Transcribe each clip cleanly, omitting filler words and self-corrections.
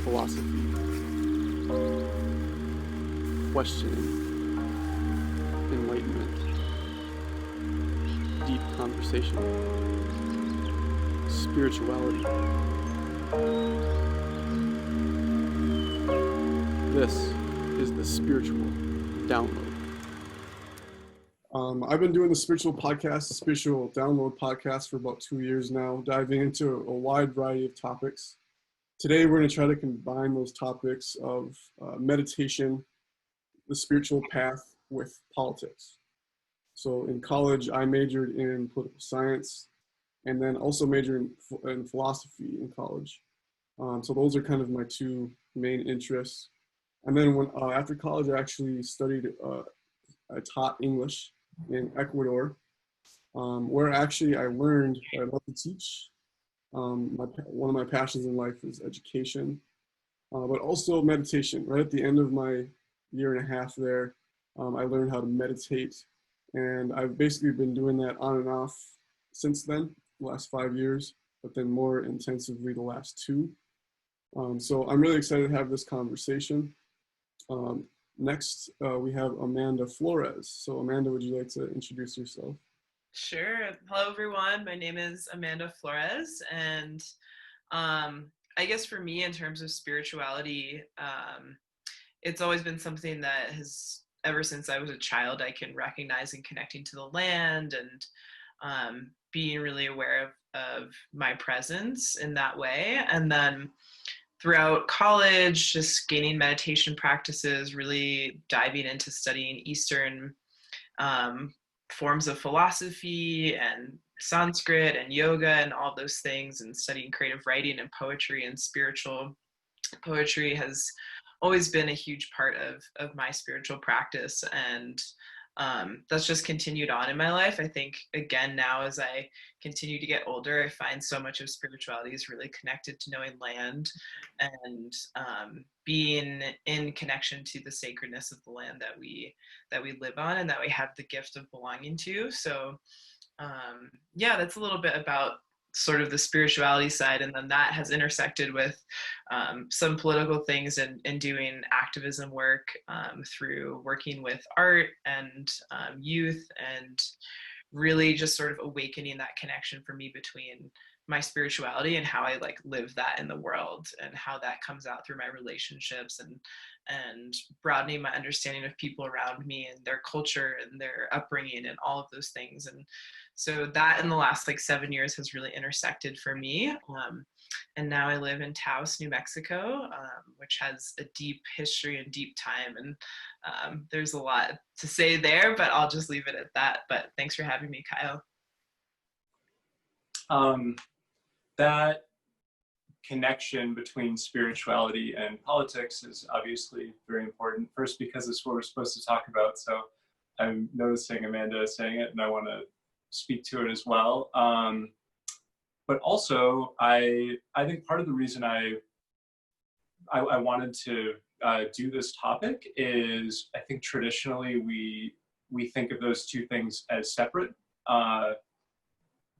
philosophy, questioning, enlightenment, deep conversation, spirituality. This is the Spiritual Download. I've been doing the Spiritual Download podcast for about 2 years now, diving into a wide variety of topics. Today, we're going to try to combine those topics of meditation, the spiritual path, with politics. So in college, I majored in political science and then also majored in philosophy in college. So those are kind of my two main interests. And then after college, I actually studied, I taught English in Ecuador, where actually I learned that I love to teach. One of my passions in life is education, but also meditation. Right at the end of my year and a half there, I learned how to meditate, and I've basically been doing that on and off since then, the last 5 years, but then more intensively the last 2. So I'm really excited to have this conversation. Next, we have Amanda Flores. So Amanda, would you like to introduce yourself? Sure. Hello, everyone. My name is Amanda Flores, and I guess for me, in terms of spirituality, it's always been something that has, ever since I was a child, I can recognize in connecting to the land and being really aware of my presence in that way. And then throughout college, just gaining meditation practices, really diving into studying Eastern forms of philosophy and Sanskrit and yoga and all those things, and studying creative writing and poetry and spiritual poetry has always been a huge part of my spiritual practice. And that's just continued on in my life. I think, again, now as I continue to get older, I find so much of spirituality is really connected to knowing land and being in connection to the sacredness of the land that we live on and that we have the gift of belonging to. So yeah, that's a little bit about sort of the spirituality side, and then that has intersected with some political things and doing activism work through working with art and youth, and really just sort of awakening that connection for me between my spirituality and how I live that in the world, and how that comes out through my relationships, and broadening my understanding of people around me and their culture and their upbringing and all of those things. And so that in the last 7 years has really intersected for me. And now I live in Taos, New Mexico, which has a deep history and deep time. And there's a lot to say there, but I'll just leave it at that. But thanks for having me, Kyle. That connection between spirituality and politics is obviously very important. First, because it's what we're supposed to talk about. So I'm noticing Amanda saying it, and I want to speak to it as well. But also, I think part of the reason I wanted to do this topic is, I think traditionally we think of those two things as separate.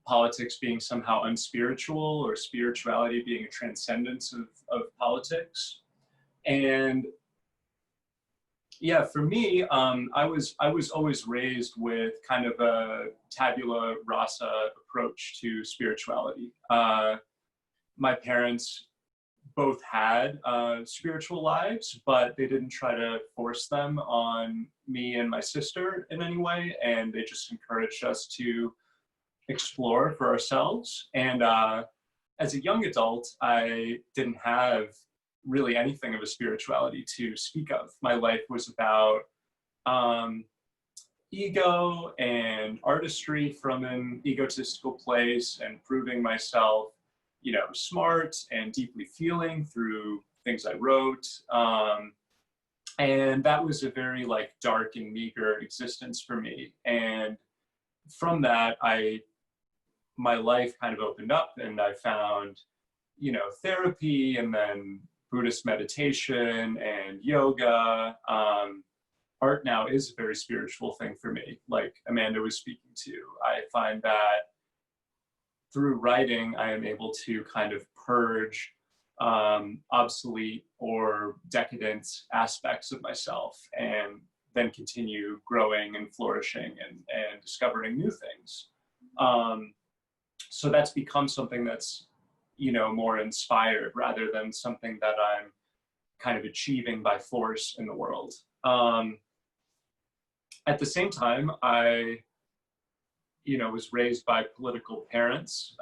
Politics being somehow unspiritual, or spirituality being a transcendence of politics. And yeah, for me, I was always raised with kind of a tabula rasa approach to spirituality. My parents both had spiritual lives, but they didn't try to force them on me and my sister in any way, and they just encouraged us to explore for ourselves. And as a young adult, I didn't have really anything of a spirituality to speak of. My life was about ego and artistry from an egotistical place, and proving myself, smart and deeply feeling through things I wrote. And that was a very dark and meager existence for me. And from that, my life kind of opened up, and I found, therapy, and then Buddhist meditation and yoga. Art now is a very spiritual thing for me, like Amanda was speaking to. I find that through writing, I am able to kind of purge obsolete or decadent aspects of myself, and then continue growing and flourishing and discovering new things. So that's become something that's, you know, more inspired rather than something that I'm kind of achieving by force in the world. At the same time, I, you know, was raised by political parents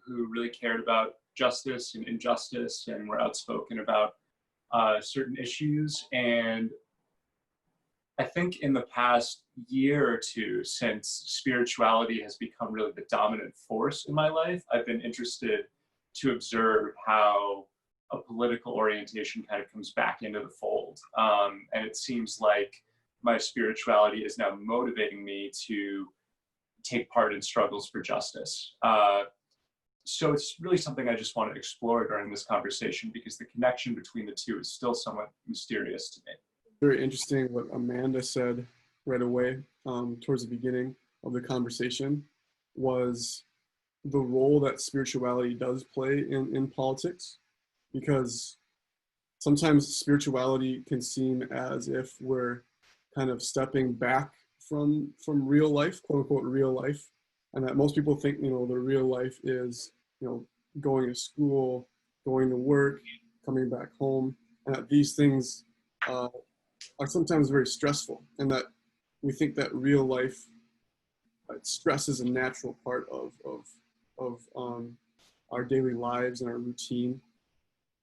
who really cared about justice and injustice and were outspoken about certain issues. And I think in the past year or two, since spirituality has become really the dominant force in my life, I've been interested to observe how a political orientation kind of comes back into the fold. And it seems like my spirituality is now motivating me to take part in struggles for justice. So it's really something I just want to explore during this conversation, because the connection between the two is still somewhat mysterious to me. Very interesting what Amanda said right away towards the beginning of the conversation was the role that spirituality does play in politics, because sometimes spirituality can seem as if we're kind of stepping back from real life, quote unquote real life, and that most people think, you know, the real life is, you know, going to school, going to work, coming back home, and that these things are sometimes very stressful, and that we think that real life stress is a natural part of our daily lives and our routine.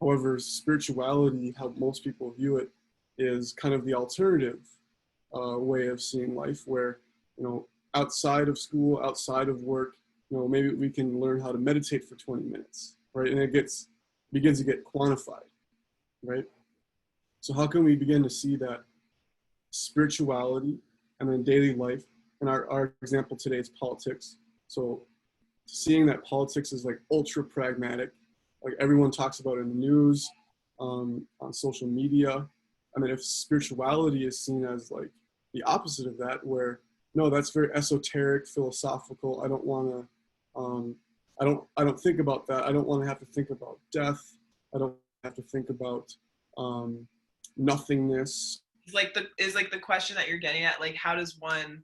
However, spirituality, how most people view it, is kind of the alternative way of seeing life, where, you know, outside of school, outside of work, you know, maybe we can learn how to meditate for 20 minutes, right? And it begins to get quantified, right? So how can we begin to see that spirituality and then daily life, and our example today is politics. So seeing that politics is like ultra pragmatic, like everyone talks about it in the news, on social media. I mean, if spirituality is seen as like the opposite of that, where no, that's very esoteric, philosophical. I don't want to, I don't think about that. I don't want to have to think about death. I don't have to think about nothingness. Is like the question that you're getting at, like, how does one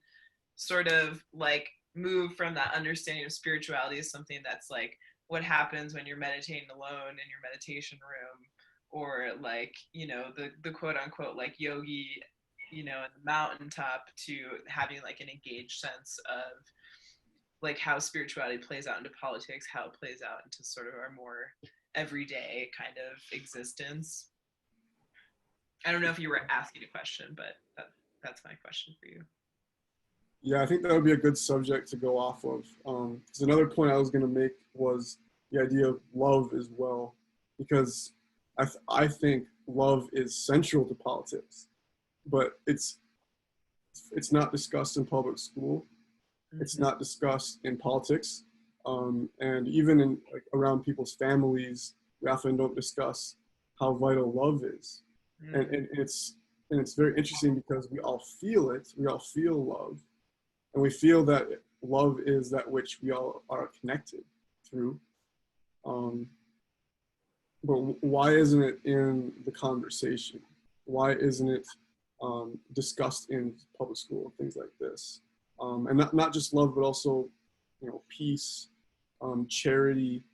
sort of like move from that understanding of spirituality as something that's like what happens when you're meditating alone in your meditation room, or like, you know, the quote unquote like yogi, you know, at the mountaintop, to having like an engaged sense of like how spirituality plays out into politics, how it plays out into sort of our more everyday kind of existence. I don't know if you were asking a question, but that's my question for you. Yeah, I think that would be a good subject to go off of. Because another point I was going to make was the idea of love as well, because I think love is central to politics, but it's not discussed in public school. Mm-hmm. It's not discussed in politics, and even in around people's families, we often don't discuss how vital love is. Mm-hmm. And it's very interesting because we all feel it. We all feel love. And we feel that love is that which we all are connected through. But why isn't it in the conversation? Why isn't it discussed in public school, things like this? And not just love, but also, you know, peace, charity,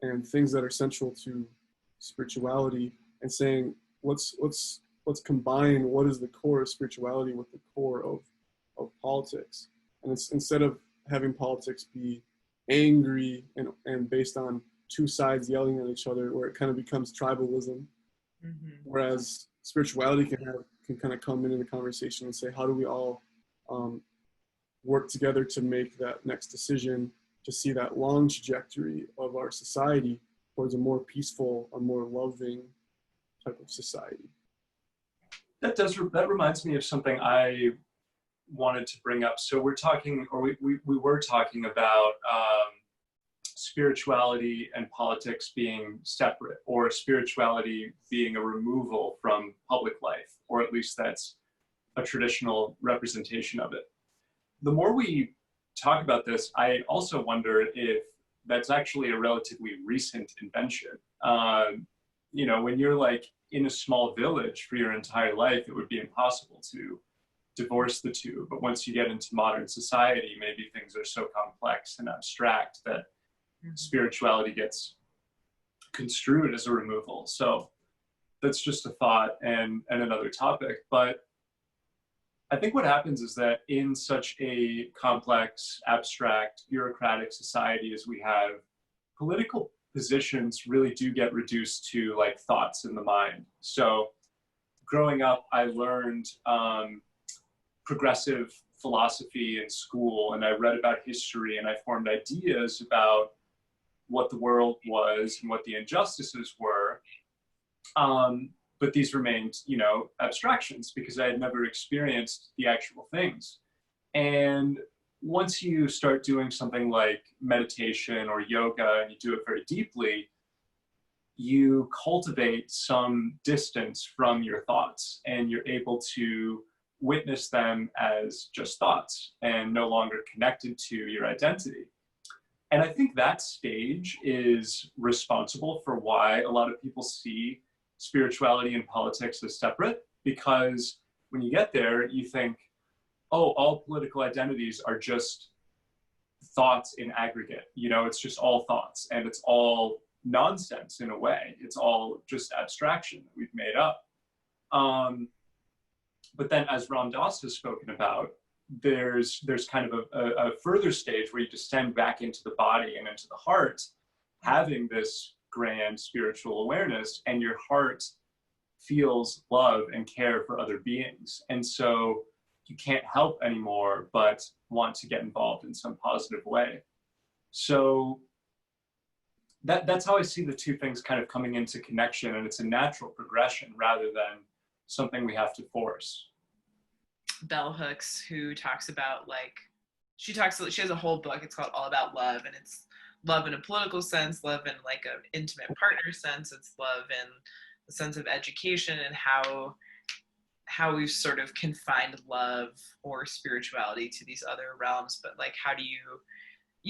and things that are central to spirituality, and saying, let's combine what is the core of spirituality with the core of politics. And it's, instead of having politics be angry and based on two sides yelling at each other, where it kind of becomes tribalism, mm-hmm. whereas spirituality can kind of come into the conversation and say, how do we all work together to make that next decision, to see that long trajectory of our society towards a more peaceful, a more loving type of society. That reminds me of something I wanted to bring up. So we're talking, or we were talking about spirituality and politics being separate, or spirituality being a removal from public life, or at least that's a traditional representation of it. The more we talk about this, I also wonder if that's actually a relatively recent invention. You know, when you're like in a small village for your entire life, it would be impossible to divorce the two. But once you get into modern society, maybe things are so complex and abstract that spirituality gets construed as a removal. So that's just a thought and another topic. But I think what happens is that in such a complex, abstract, bureaucratic society as we have, political positions really do get reduced to like thoughts in the mind. So growing up, I learned progressive philosophy in school, and I read about history, and I formed ideas about what the world was and what the injustices were. But these remained, you know, abstractions because I had never experienced the actual things. And once you start doing something like meditation or yoga and you do it very deeply, you cultivate some distance from your thoughts and you're able to witness them as just thoughts and no longer connected to your identity. And I think that stage is responsible for why a lot of people see spirituality and politics as separate, because when you get there, you think, oh, all political identities are just thoughts in aggregate. You know, it's just all thoughts and it's all nonsense in a way. It's all just abstraction that we've made up. But then as Ram Dass has spoken about, there's kind of a further stage where you descend back into the body and into the heart, having this grand spiritual awareness, and your heart feels love and care for other beings. And so you can't help anymore but want to get involved in some positive way. So that's how I see the two things kind of coming into connection, and it's a natural progression rather than something we have to force. Bell Hooks, who talks about like, she has a whole book, it's called All About Love, and it's love in a political sense, love in like an intimate partner sense, it's love in the sense of education, and how we've sort of confined love or spirituality to these other realms. But like, how do you,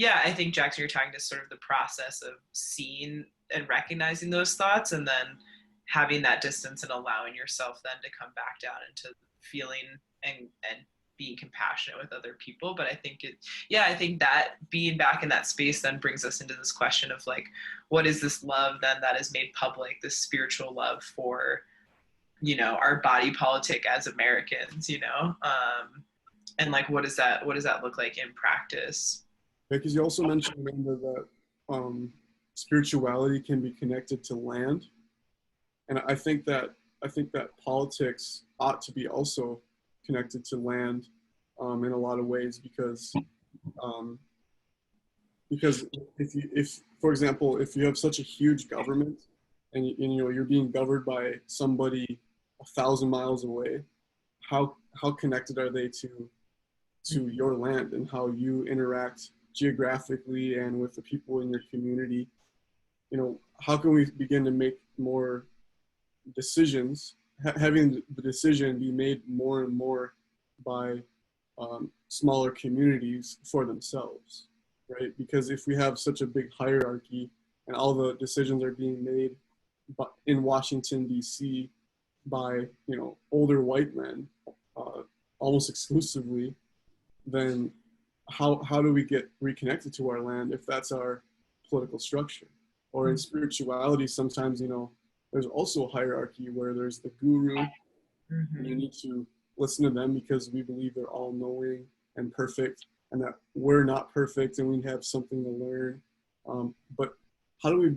I think, Jackson, you're talking to sort of the process of seeing and recognizing those thoughts and then having that distance and allowing yourself then to come back down into feeling and being compassionate with other people. But I think I think that being back in that space then brings us into this question of like, what is this love then that is made public, this spiritual love for, you know, our body politic as Americans, you know, and like, what does that look like in practice? Because you also mentioned, Amanda, that spirituality can be connected to land, and I think that politics ought to be also connected to land in a lot of ways, because if for example, if you have such a huge government and you know you're being governed by somebody 1,000 miles away, how connected are they to your land and how you interact geographically and with the people in your community? You know, how can we begin to make more decisions, having the decision be made more and more by smaller communities for themselves, right? Because if we have such a big hierarchy and all the decisions are being made in Washington, D.C. by, you know, older white men almost exclusively, then how do we get reconnected to our land if that's our political structure? Or in spirituality, sometimes, you know, there's also a hierarchy where there's the guru, and you need to listen to them because we believe they're all knowing and perfect, and that we're not perfect and we have something to learn. But how do we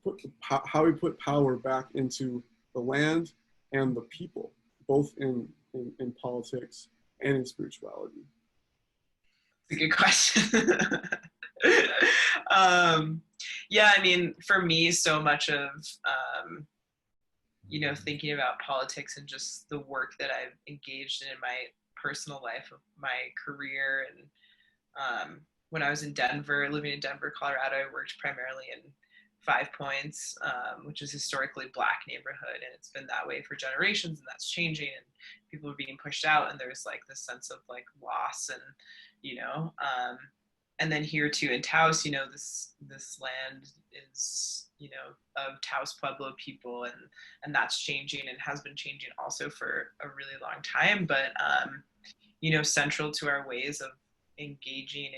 put power back into the land and the people, both in politics and in spirituality? That's a good question. Yeah, I mean, for me, so much of, you know, thinking about politics and just the work that I've engaged in my personal life, of my career, and when I was in Denver, living in Denver, Colorado, I worked primarily in Five Points, which is historically Black neighborhood, and it's been that way for generations, and that's changing, and people are being pushed out, and there's like this sense of like loss, and you know, And then here too in Taos, you know, this land is, you know, of Taos Pueblo people, and that's changing and has been changing also for a really long time. But you know, central to our ways of engaging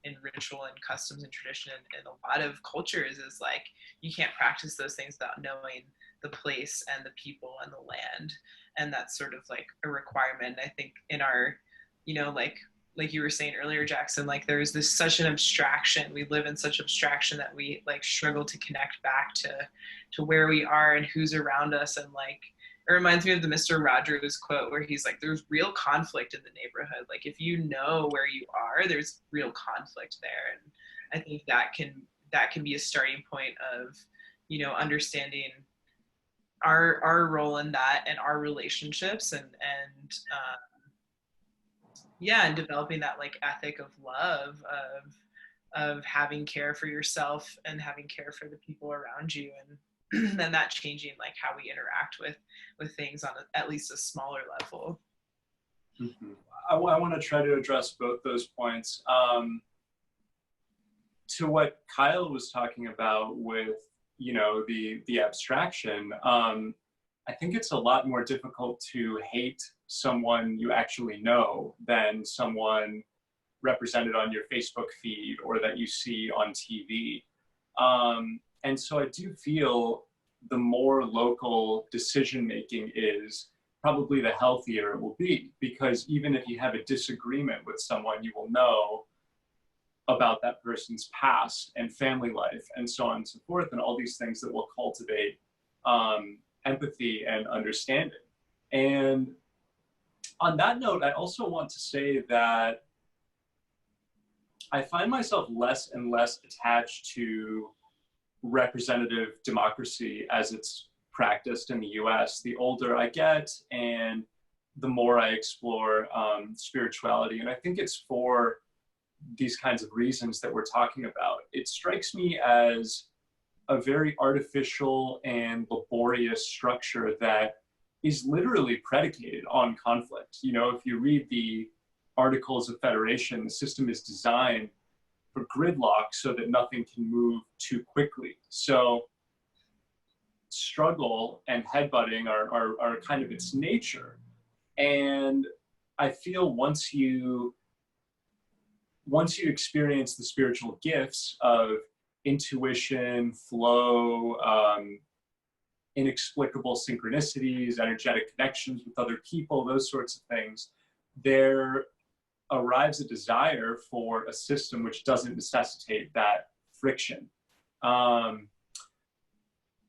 in ritual and customs and tradition in a lot of cultures is like, you can't practice those things without knowing the place and the people and the land. And that's sort of like a requirement. I think in our, you know, like you were saying earlier, Jackson, like there's this such an abstraction. We live in such abstraction that we like struggle to connect back to where we are and who's around us. And like, it reminds me of the Mr. Rogers quote where he's like, there's real conflict in the neighborhood. Like if you know where you are, there's real conflict there. And I think that can be a starting point of, you know, understanding our role in that and our relationships and yeah, and developing that like ethic of love, of having care for yourself and having care for the people around you, and then that changing like how we interact with things on at least a smaller level. Mm-hmm. I want to try to address both those points. To what Kyle was talking about with, you know, the abstraction, I think it's a lot more difficult to hate someone you actually know than someone represented on your Facebook feed or that you see on TV. And so I do feel the more local decision-making is, probably the healthier it will be, because even if you have a disagreement with someone, you will know about that person's past and family life and so on and so forth, and all these things that will cultivate empathy and understanding. And on that note, I also want to say that I find myself less and less attached to representative democracy as it's practiced in the US. The older I get and the more I explore spirituality. And I think it's for these kinds of reasons that we're talking about. It strikes me as a very artificial and laborious structure that is literally predicated on conflict. You know, if you read the Articles of Federation, the system is designed for gridlock so that nothing can move too quickly. So struggle and headbutting are kind of its nature. And I feel once you experience the spiritual gifts of intuition, flow, inexplicable synchronicities, energetic connections with other people, those sorts of things, there arrives a desire for a system which doesn't necessitate that friction.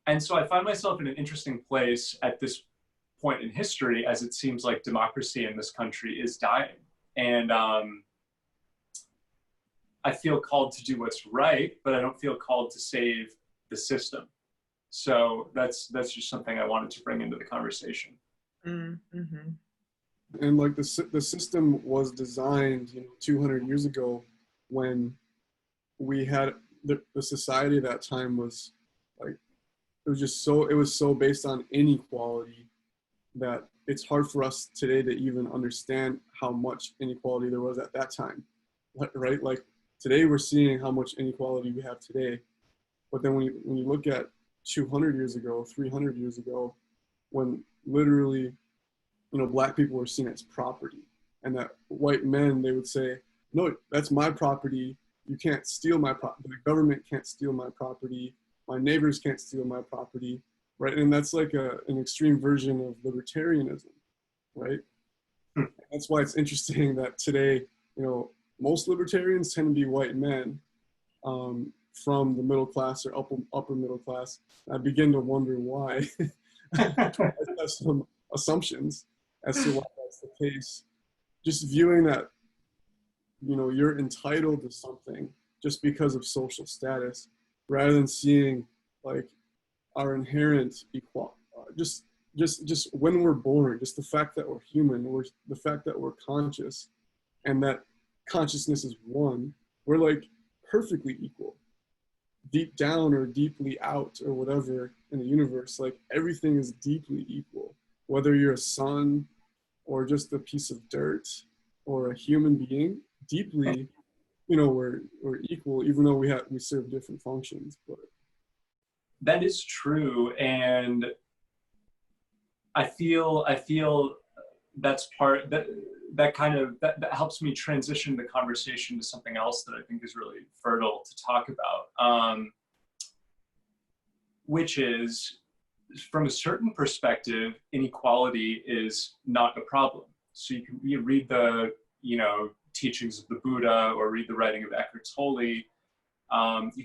And so I find myself in an interesting place at this point in history, as it seems like democracy in this country is dying. And I feel called to do what's right, but I don't feel called to save the system. So that's just something I wanted to bring into the conversation. Mm-hmm. And like the system was designed, you know, 200 years ago, when we had the society at that time was like, it was so based on inequality that it's hard for us today to even understand how much inequality there was at that time, right? Like today we're seeing how much inequality we have today, but then when you look at 200 years ago, 300 years ago, when literally, you know, black people were seen as property, and that white men, they would say, no, that's my property. You can't steal my property. The government can't steal my property. My neighbors can't steal my property, right? And that's like an extreme version of libertarianism, right? That's why it's interesting that today, you know, most libertarians tend to be white men from the middle class or upper middle class. I begin to wonder why. I have some assumptions as to why that's the case. Just viewing that, you know, you're entitled to something just because of social status, rather than seeing like our inherent equality, just when we're born, just the fact that we're human, the fact that we're conscious, and that consciousness is one, we're like perfectly equal. Deep down or deeply out or whatever in the universe, like everything is deeply equal. Whether you're a sun or just a piece of dirt or a human being, deeply we're equal, even though we serve different functions. But that is true, and I feel that's part that helps me transition the conversation to something else that I think is really fertile to talk about, which is, from a certain perspective, inequality is not a problem. So you read the teachings of the Buddha or read the writing of Eckhart Tolle. You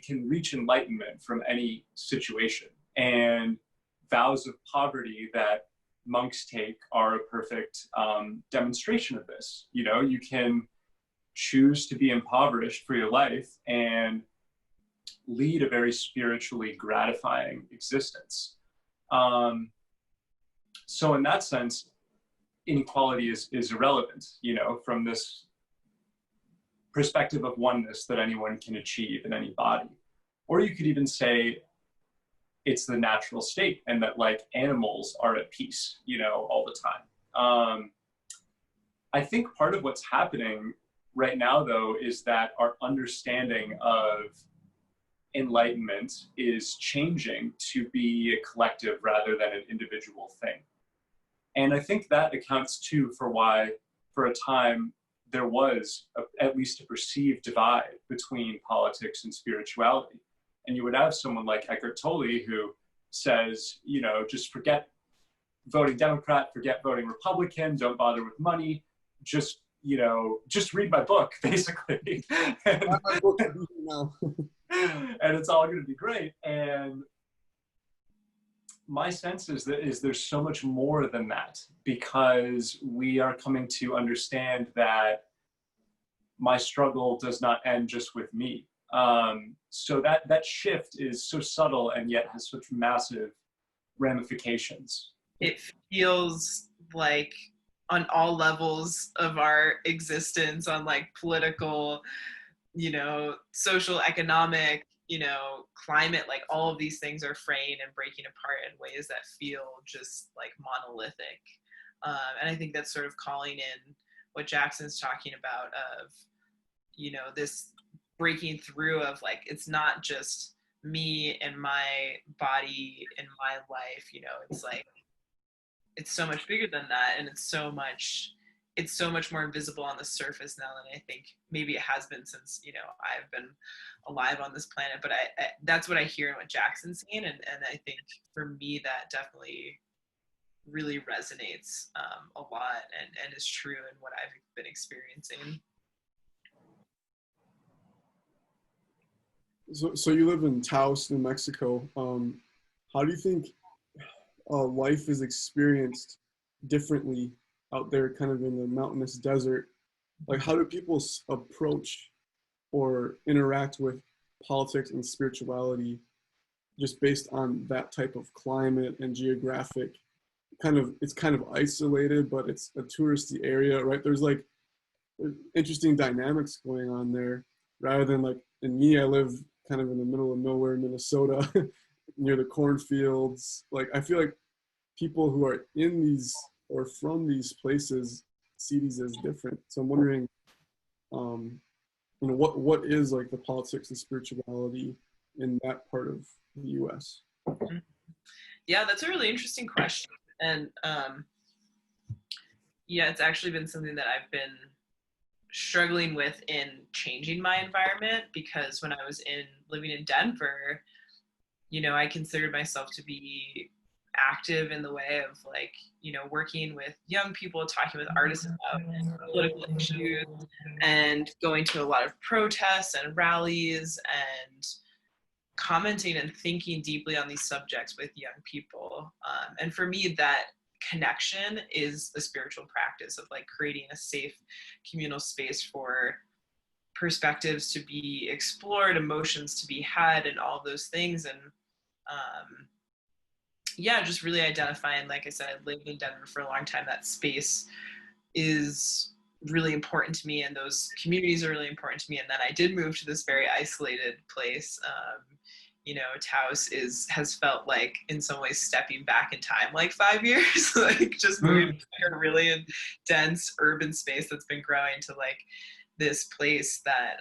can reach enlightenment from any situation, and vows of poverty that monks take are a perfect demonstration of this. You can choose to be impoverished for your life and lead a very spiritually gratifying existence. So in that sense, inequality is irrelevant, from this perspective of oneness that anyone can achieve in any body. Or you could even say it's the natural state, and that like animals are at peace, all the time. I think part of what's happening right now, though, is that our understanding of enlightenment is changing to be a collective rather than an individual thing. And I think that accounts too for why, for a time, there was at least a perceived divide between politics and spirituality. And you would have someone like Eckhart Tolle who says, just forget voting Democrat, forget voting Republican, don't bother with money, just read my book, basically. And it's all going to be great. And my sense is there's so much more than that, because we are coming to understand that my struggle does not end just with me. So that shift is so subtle and yet has such massive ramifications. It feels like on all levels of our existence, on like political, social, economic, climate, like all of these things are fraying and breaking apart in ways that feel just like monolithic. And I think that's sort of calling in what Jackson's talking about of, this breaking through of like, it's not just me and my body and my life, it's like, it's so much bigger than that. And it's so much more invisible on the surface now than I think maybe it has been since, I've been alive on this planet. But I that's what I hear in what Jackson's saying. And I think for me, that definitely really resonates a lot and is true in what I've been experiencing. So you live in Taos, New Mexico. How do you think life is experienced differently out there, kind of in the mountainous desert? Like, how do people approach or interact with politics and spirituality just based on that type of climate and geographic? It's kind of isolated, but it's a touristy area, right? There's interesting dynamics going on there, rather than like in me, I live kind of in the middle of nowhere, Minnesota, near the cornfields. Like, I feel like people who are in these or from these places see these as different. So I'm wondering, what is like the politics and spirituality in that part of the U.S.? Yeah, that's a really interesting question. And it's actually been something that I've been struggling with in changing my environment, because when I was living in Denver, I considered myself to be active in the way of like, working with young people, talking with artists about political issues, and going to a lot of protests and rallies and commenting and thinking deeply on these subjects with young people. And for me, that connection is a spiritual practice of like creating a safe communal space for perspectives to be explored, emotions to be had, and all those things. And just really identifying, like I said, I lived in Denver for a long time. That space is really important to me, and those communities are really important to me. And then I did move to this very isolated place. Taos has felt like, in some ways, stepping back in time like 5 years, like just moving to a really dense urban space that's been growing to like this place that,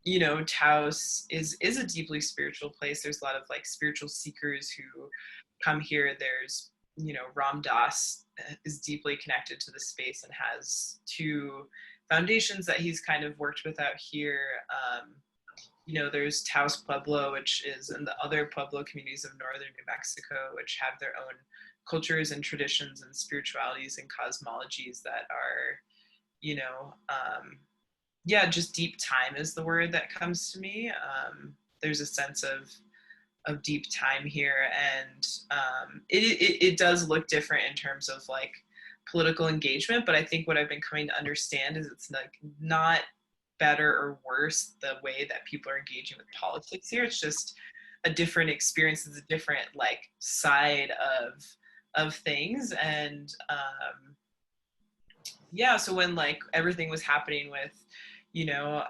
you know, Taos is a deeply spiritual place. There's a lot of like spiritual seekers who come here. There's, you know, Ram Dass is deeply connected to the space and has 2 foundations that he's kind of worked with out here. You know, there's Taos Pueblo, which is in the other Pueblo communities of northern New Mexico, which have their own cultures and traditions and spiritualities and cosmologies that are, you know, yeah, just deep time is the word that comes to me. There's a sense of deep time here, and it does look different in terms of like political engagement, but I think what I've been coming to understand is it's like not better or worse the way that people are engaging with politics here. It's just a different experience. It's a different like side of things. And yeah, so when like everything was happening with, you know,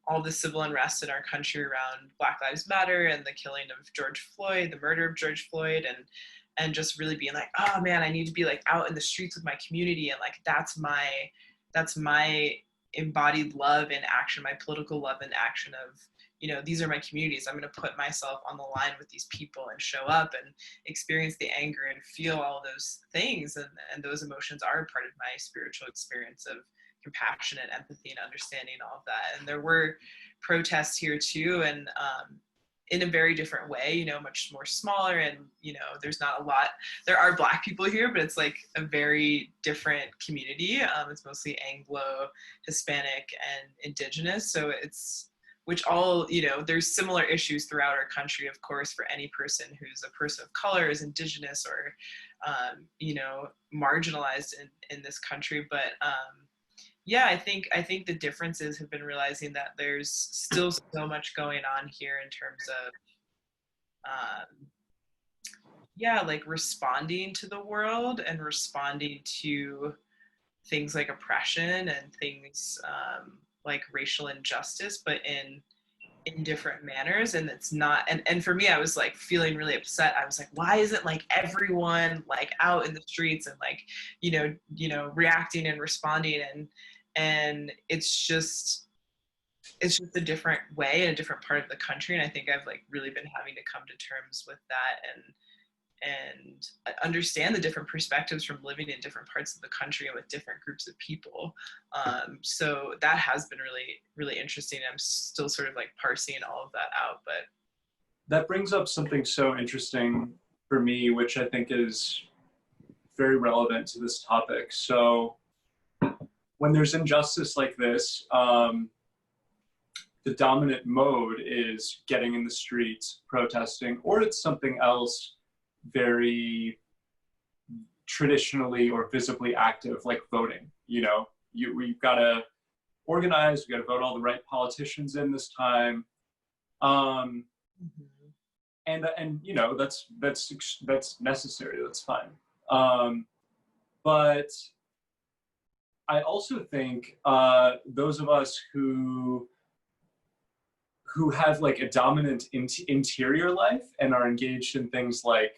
all the civil unrest in our country around Black Lives Matter and the killing of George Floyd, the murder of George Floyd, and just really being like, oh man, I need to be like out in the streets with my community, and like that's my embodied love in action, my political love in action of, you know, these are my communities. I'm going to put myself on the line with these people and show up and experience the anger and feel all those things. And those emotions are part of my spiritual experience of compassion and empathy and understanding all of that. And there were protests here too, and in a very different way, you know, much more smaller, and, you know, there's not a lot, there are Black people here, but it's like a very different community. It's mostly Anglo, Hispanic, and Indigenous. So it's, which all, you know, there's similar issues throughout our country, of course, for any person who's a person of color, is Indigenous, or, you know, marginalized in this country. But yeah, I think the differences have been realizing that there's still so much going on here in terms of, yeah, like responding to the world and responding to things like oppression and things like racial injustice, but in different manners. And it's not, and for me, I was like feeling really upset. I was like, why isn't like everyone like out in the streets and like, you know, reacting and responding, and it's just a different way in a different part of the country. And I think I've like really been having to come to terms with that and understand the different perspectives from living in different parts of the country and with different groups of people. So that has been really, really interesting. I'm still sort of like parsing all of that out, but. That brings up something so interesting for me, which I think is very relevant to this topic. So when there's injustice like this, the dominant mode is getting in the streets, protesting, or it's something else very traditionally or visibly active, like voting. You know, we've got to organize, we've got to vote all the right politicians in this time. And you know, that's necessary, that's fine. But I also think those of us who have like a dominant interior life and are engaged in things like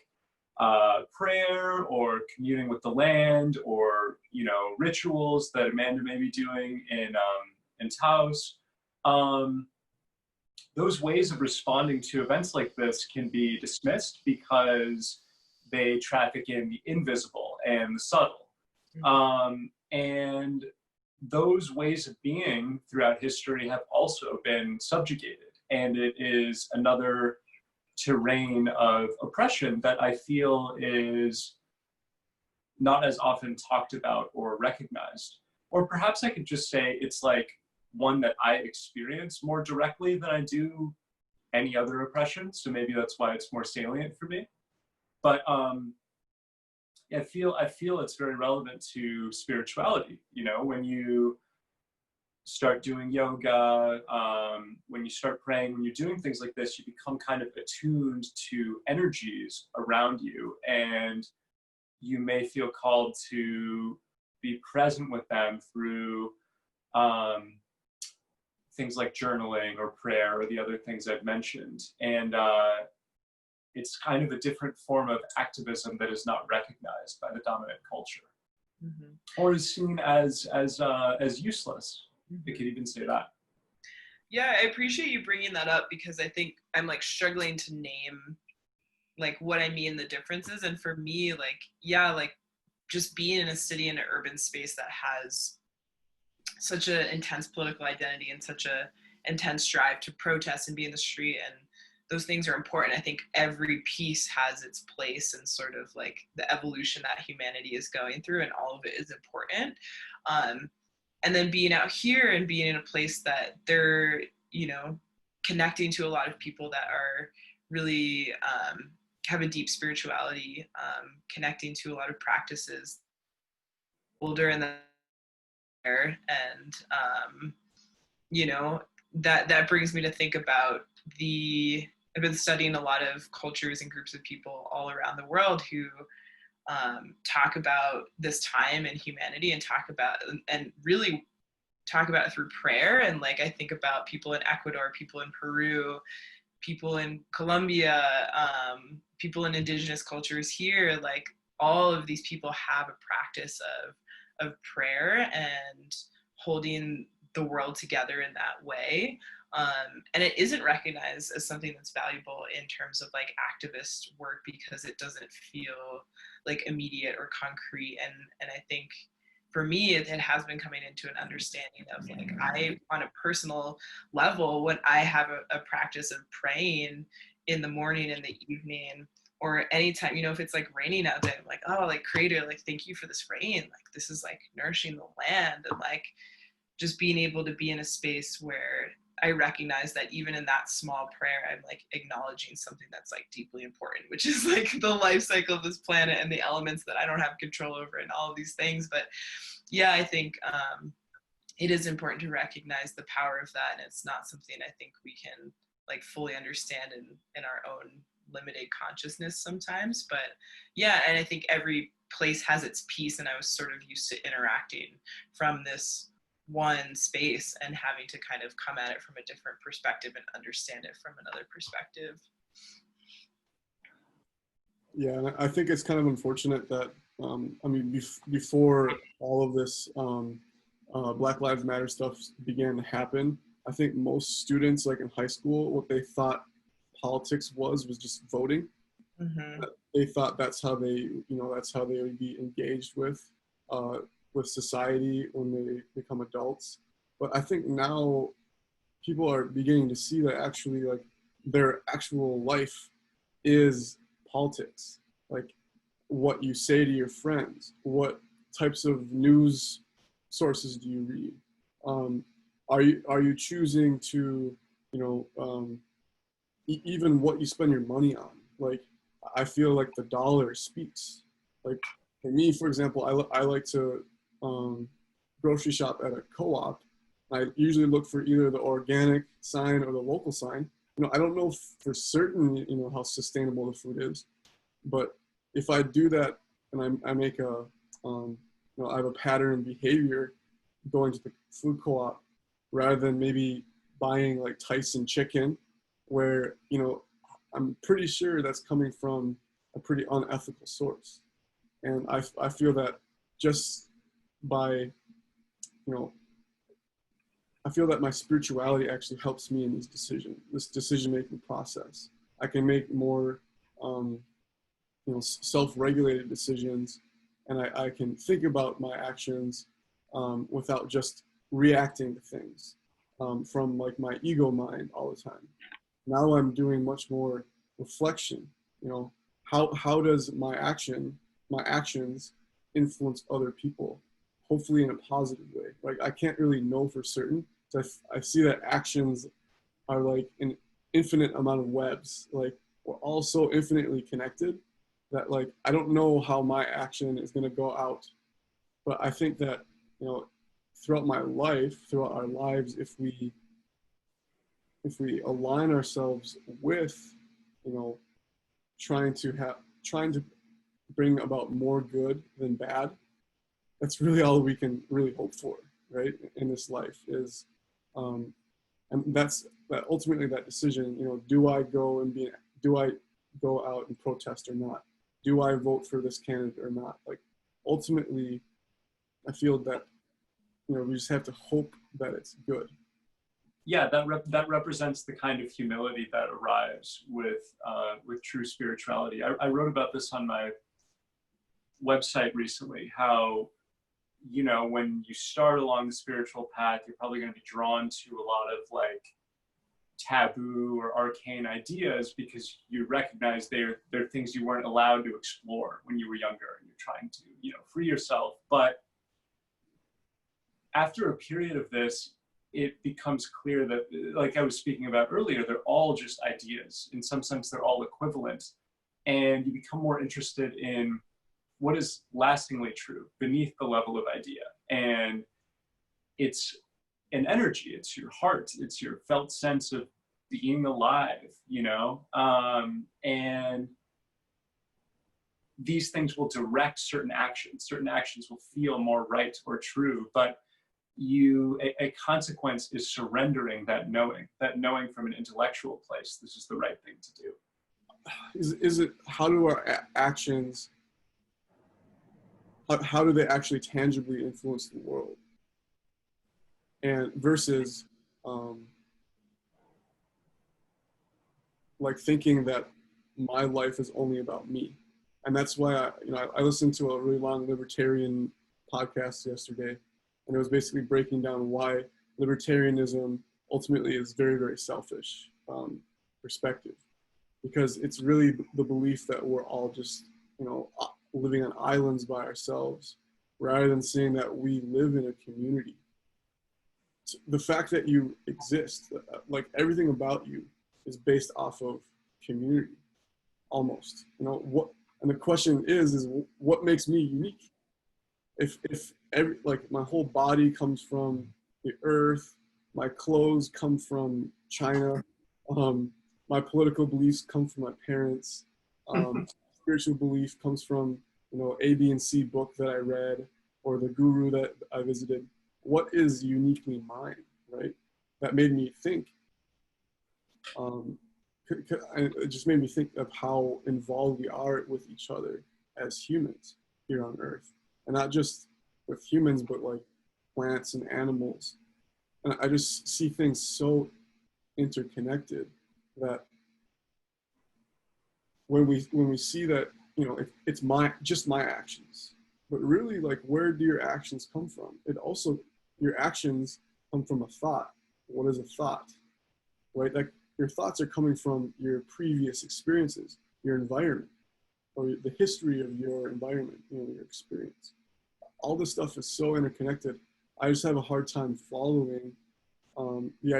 prayer or communing with the land, or, you know, rituals that Amanda may be doing in Taos, those ways of responding to events like this can be dismissed because they traffic in the invisible and the subtle. And those ways of being throughout history have also been subjugated. And it is another terrain of oppression that I feel is not as often talked about or recognized. Or perhaps I could just say it's like one that I experience more directly than I do any other oppression. So maybe that's why it's more salient for me. But I feel it's very relevant to spirituality. You know, when you start doing yoga, when you start praying, when you're doing things like this, you become kind of attuned to energies around you, and you may feel called to be present with them through things like journaling or prayer or the other things I've mentioned. And it's kind of a different form of activism that is not recognized by the dominant culture, or is seen as useless. It could even say that. Yeah, I appreciate you bringing that up, because I think I'm like struggling to name like what I mean the differences. And for me, like, yeah, like just being in a city, in an urban space that has such an intense political identity and such a intense drive to protest and be in the street, and those things are important. I think every piece has its place and sort of like the evolution that humanity is going through, and all of it is important. And then being out here and being in a place that they're, you know, connecting to a lot of people that are really have a deep spirituality, connecting to a lot of practices older and there, and you know, that brings me to think about I've been studying a lot of cultures and groups of people all around the world who talk about this time in humanity, and talk about and really talk about it through prayer. And like I think about people in Ecuador, people in Peru, people in Colombia, people in indigenous cultures here. Like all of these people have a practice of prayer and holding the world together in that way. And it isn't recognized as something that's valuable in terms of like activist work, because it doesn't feel like immediate or concrete. And I think for me, it has been coming into an understanding of like, I, on a personal level, when I have a practice of praying in the morning and the evening, or anytime, you know, if it's like raining out there, I'm like, oh, like Creator, like thank you for this rain. Like this is like nourishing the land. And like just being able to be in a space where I recognize that even in that small prayer, I'm like acknowledging something that's like deeply important, which is like the life cycle of this planet and the elements that I don't have control over and all of these things. But yeah, I think it is important to recognize the power of that. And it's not something I think we can like fully understand in our own limited consciousness sometimes. But yeah, and I think every place has its piece, and I was sort of used to interacting from this one space and having to kind of come at it from a different perspective and understand it from another perspective. Yeah, and I think it's kind of unfortunate that, I mean, before all of this Black Lives Matter stuff began to happen, I think most students, like in high school, what they thought politics was just voting. Mm-hmm. They thought that's how they would be engaged with society when they become adults. But I think now people are beginning to see that actually, like, their actual life is politics. Like what you say to your friends, what types of news sources do you read? Are you choosing to, even what you spend your money on? Like, I feel like the dollar speaks. Like for me, for example, I like to grocery shop at a co-op. I usually look for either the organic sign or the local sign. I don't know for certain, how sustainable the food is, but if I do that and I make I have a pattern behavior going to the food co-op rather than maybe buying like Tyson chicken, where, I'm pretty sure that's coming from a pretty unethical source. And I feel that just by, I feel that my spirituality actually helps me in this decision-making process. I can make more, self-regulated decisions, and I can think about my actions without just reacting to things from like my ego mind all the time. Now I'm doing much more reflection. How does my actions influence other people? Hopefully in a positive way. Like I can't really know for certain. So I see that actions are like an infinite amount of webs. Like we're all so infinitely connected that like I don't know how my action is going to go out. But I think that, throughout my life, throughout our lives, if we align ourselves with, trying to bring about more good than bad, that's really all we can really hope for, right? In this life is, and that's that ultimately that decision, do I go out and protest or not? Do I vote for this candidate or not? Like ultimately, I feel that we just have to hope that it's good. Yeah, that represents the kind of humility that arrives with true spirituality. I wrote about this on my website recently, how, when you start along the spiritual path, you're probably going to be drawn to a lot of like taboo or arcane ideas because you recognize they're things you weren't allowed to explore when you were younger and you're trying to, free yourself. But after a period of this, it becomes clear that, like I was speaking about earlier, they're all just ideas. In some sense, they're all equivalent. And you become more interested in what is lastingly true beneath the level of idea. And it's an energy, it's your heart, it's your felt sense of being alive, and these things will direct certain actions. Certain actions will feel more right or true, but a consequence is surrendering that knowing from an intellectual place. This is the right thing to do. Is it, how do our actions, how do they actually tangibly influence the world? And versus like thinking that my life is only about me. And that's why I listened to a really long libertarian podcast yesterday, and it was basically breaking down why libertarianism ultimately is very, very selfish perspective, because it's really the belief that we're all just, living on islands by ourselves, rather than seeing that we live in a community. So the fact that you exist, like everything about you is based off of community, almost, and the question is what makes me unique? If like my whole body comes from the earth, my clothes come from China, my political beliefs come from my parents, spiritual belief comes from, A, B, and C book that I read, or the guru that I visited. What is uniquely mine, right? That made me think. It just made me think of how involved we are with each other as humans here on Earth, and not just with humans, but like plants and animals. And I just see things so interconnected that when we see that, it's just my actions, but really, like, where do your actions come from? Your actions come from a thought. What is a thought, right? Like, your thoughts are coming from your previous experiences, your environment, or the history of your environment, your experience. All this stuff is so interconnected. I just have a hard time following the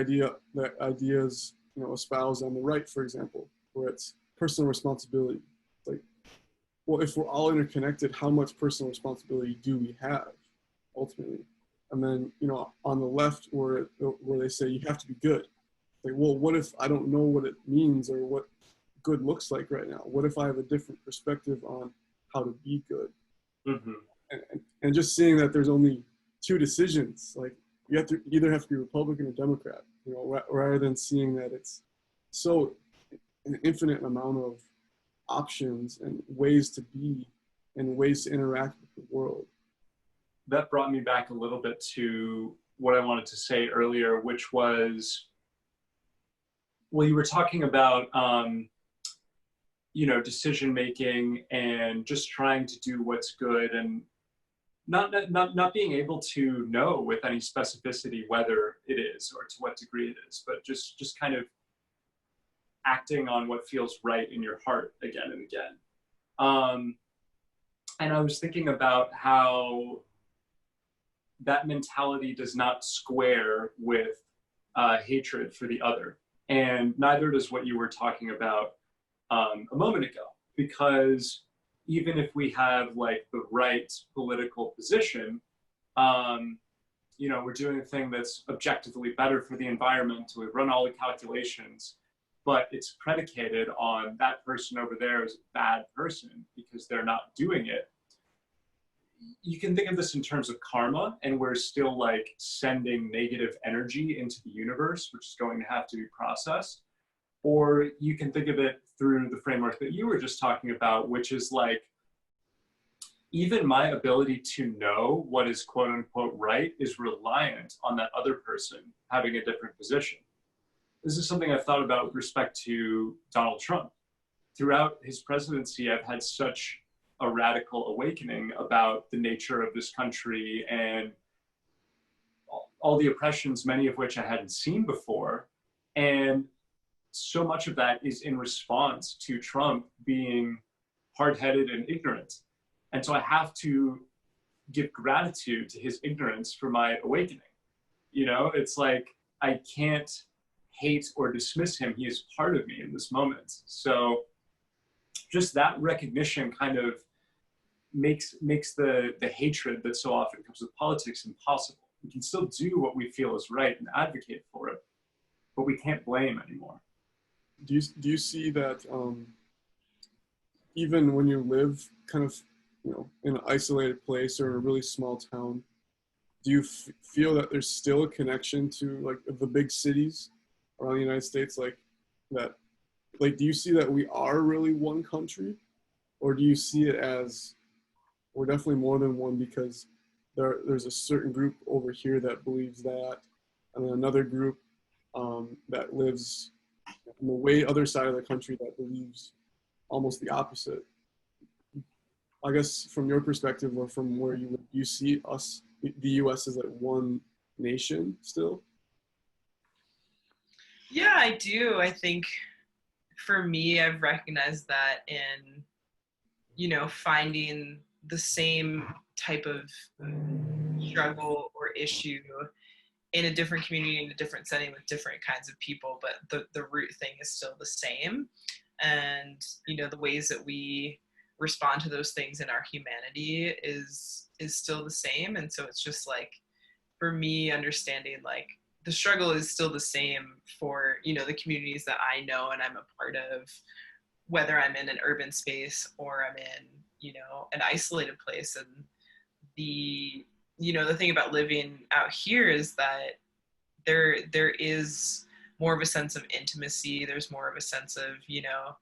ideas, espoused on the right, for example, where it's personal responsibility. Like, well, if we're all interconnected, how much personal responsibility do we have ultimately? And then, on the left, where they say you have to be good. Like, well, what if I don't know what it means or what good looks like right now? What if I have a different perspective on how to be good? Mm-hmm. And just seeing that there's only two decisions, like you have to either have to be Republican or Democrat, rather than seeing that it's so an infinite amount of options and ways to be and ways to interact with the world. That brought me back a little bit to what I wanted to say earlier, which was, well, you were talking about, decision making and just trying to do what's good, and not being able to know with any specificity whether it is or to what degree it is, but just kind of acting on what feels right in your heart again and again. And I was thinking about how that mentality does not square with hatred for the other. And neither does what you were talking about a moment ago, because even if we have like the right political position, we're doing a thing that's objectively better for the environment. We run all the calculations, but it's predicated on that person over there is a bad person because they're not doing it. You can think of this in terms of karma, and we're still like sending negative energy into the universe, which is going to have to be processed. Or you can think of it through the framework that you were just talking about, which is like, even my ability to know what is quote unquote right is reliant on that other person having a different position. This is something I've thought about with respect to Donald Trump. Throughout his presidency, I've had such a radical awakening about the nature of this country and all the oppressions, many of which I hadn't seen before. And so much of that is in response to Trump being hard-headed and ignorant. And so I have to give gratitude to his ignorance for my awakening. You know, it's like, I can't hate or dismiss him. He is part of me in this moment. So just that recognition kind of makes the hatred that so often comes with politics impossible. We can still do what we feel is right and advocate for it, but we can't blame anymore. Do you see that even when you live kind of, you know, in an isolated place or in a really small town, do you feel that there's still a connection to like the big cities around the United States, like that? Like, do you see that we are really one country, or do you see it as we're definitely more than one because there's a certain group over here that believes that, and then another group that lives on the way other side of the country that believes almost the opposite? I guess from your perspective or from where you see us, the U.S. as like one nation still? Yeah, I do. I think for me, I've recognized that in, you know, finding the same type of struggle or issue in a different community, in a different setting with different kinds of people, but the root thing is still the same. And, you know, the ways that we respond to those things in our humanity is still the same. And so it's just like, for me, understanding like the struggle is still the same for, you know, the communities that I know and I'm a part of, whether I'm in an urban space or I'm in, you know, an isolated place. And the, you know, the thing about living out here is that there is more of a sense of intimacy. There's more of a sense of, you know,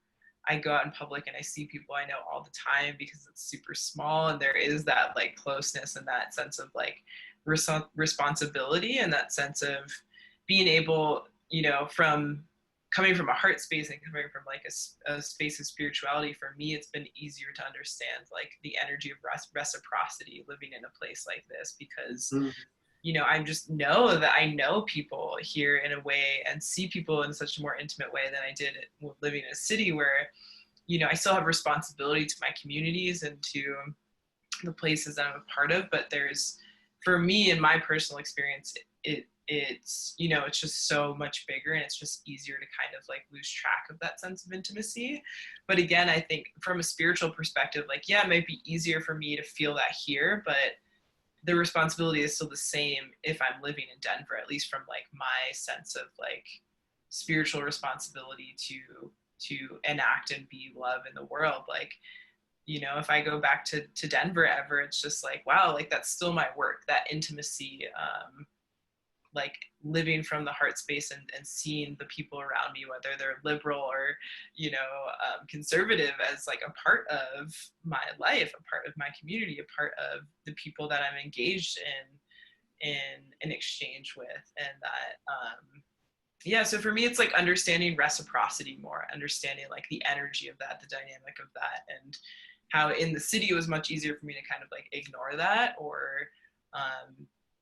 I go out in public and I see people I know all the time because it's super small, and there is that like closeness and that sense of like responsibility and that sense of being able, you know, from coming from a heart space and coming from like a space of spirituality. For me, it's been easier to understand like the energy of reciprocity living in a place like this, because you know, I just know that I know people here in a way and see people in such a more intimate way than I did living in a city where, you know, I still have responsibility to my communities and to the places that I'm a part of. But there's, for me, in my personal experience, it's, you know, it's just so much bigger, and it's just easier to kind of like lose track of that sense of intimacy. But again, I think from a spiritual perspective, like, yeah, it might be easier for me to feel that here, but the responsibility is still the same if I'm living in Denver, at least from like my sense of like spiritual responsibility to enact and be love in the world. Like, you know, if I go back to Denver ever, it's just like, wow, like that's still my work, that intimacy, like living from the heart space and seeing the people around me, whether they're liberal or, you know, conservative, as like a part of my life, a part of my community, a part of the people that I'm engaged in exchange with. And that, yeah, so for me, it's like understanding reciprocity more, understanding like the energy of that, the dynamic of that, and how in the city it was much easier for me to kind of like ignore that or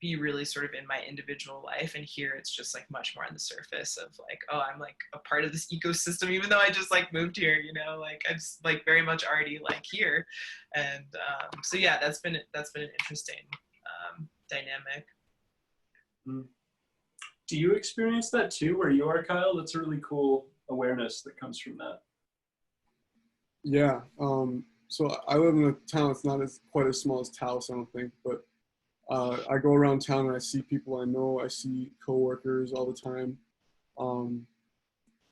be really sort of in my individual life. And here it's just like much more on the surface of like, oh, I'm like a part of this ecosystem, even though I just like moved here, you know, like I'm just like very much already like here. And so yeah, that's been an interesting dynamic. Do you experience that too, where you are, Kyle? That's a really cool awareness that comes from that. Yeah. So I live in a town. It's not quite as small as Taos, I don't think, but I go around town and I see people I know. I see coworkers all the time. And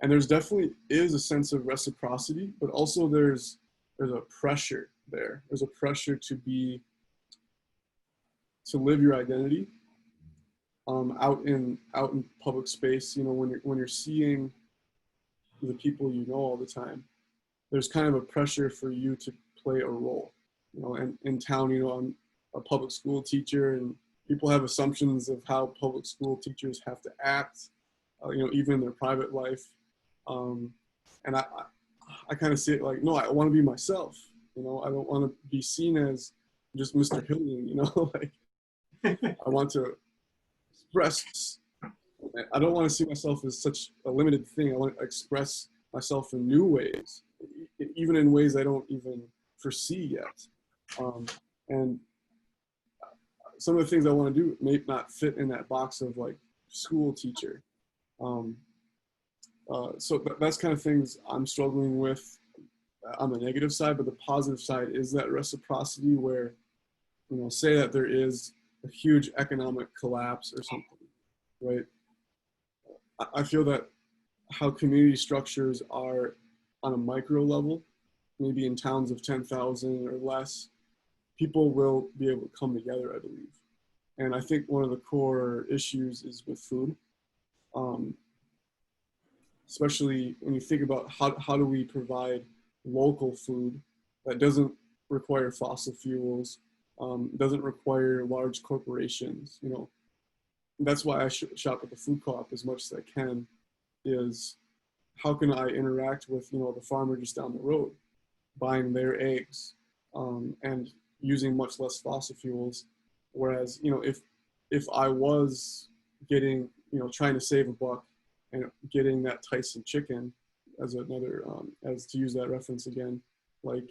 there's definitely is a sense of reciprocity, but also there's a pressure there. There's a pressure to live your identity out in public space. You know, when you're seeing the people you know all the time, there's kind of a pressure for you to play a role. you know, and in town, you know, I'm a public school teacher, and people have assumptions of how public school teachers have to act, you know, even in their private life. And I kind of see it like, no, I want to be myself. You know, I don't want to be seen as just Mr. Hillian, you know, like I want to express, I don't want to see myself as such a limited thing. I want to express myself in new ways, even in ways I don't even foresee yet. And some of the things I want to do may not fit in that box of like school teacher. So that's kind of things I'm struggling with on the negative side, but the positive side is that reciprocity where, you know, say that there is a huge economic collapse or something, right? I feel that how community structures are on a micro level, maybe in towns of 10,000 or less, people will be able to come together, I believe. And I think one of the core issues is with food. Especially when you think about how do we provide local food that doesn't require fossil fuels, doesn't require large corporations, you know. That's why I shop at the food co-op as much as I can, is how can I interact with, you know, the farmer just down the road, buying their eggs, and using much less fossil fuels. Whereas, you know, if I was getting, you know, trying to save a buck and getting that Tyson chicken as another, as to use that reference again, like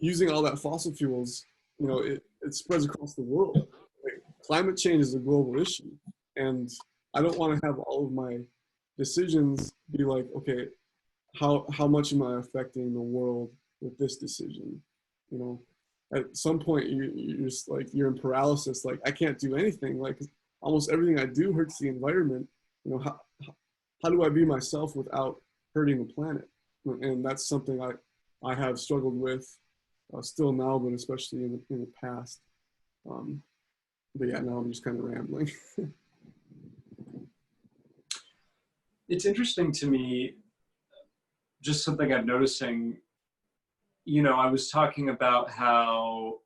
using all that fossil fuels, you know, it spreads across the world. Like, climate change is a global issue. And I don't want to have all of my decisions be like, okay, how much am I affecting the world with this decision? You know, at some point you're just like, you're in paralysis. Like, I can't do anything. Like, almost everything I do hurts the environment. You know, how do I be myself without hurting the planet? And that's something I have struggled with still now, but especially in the past. But yeah, now I'm just kind of rambling. It's interesting to me, just something I'm noticing. You know, I was talking about how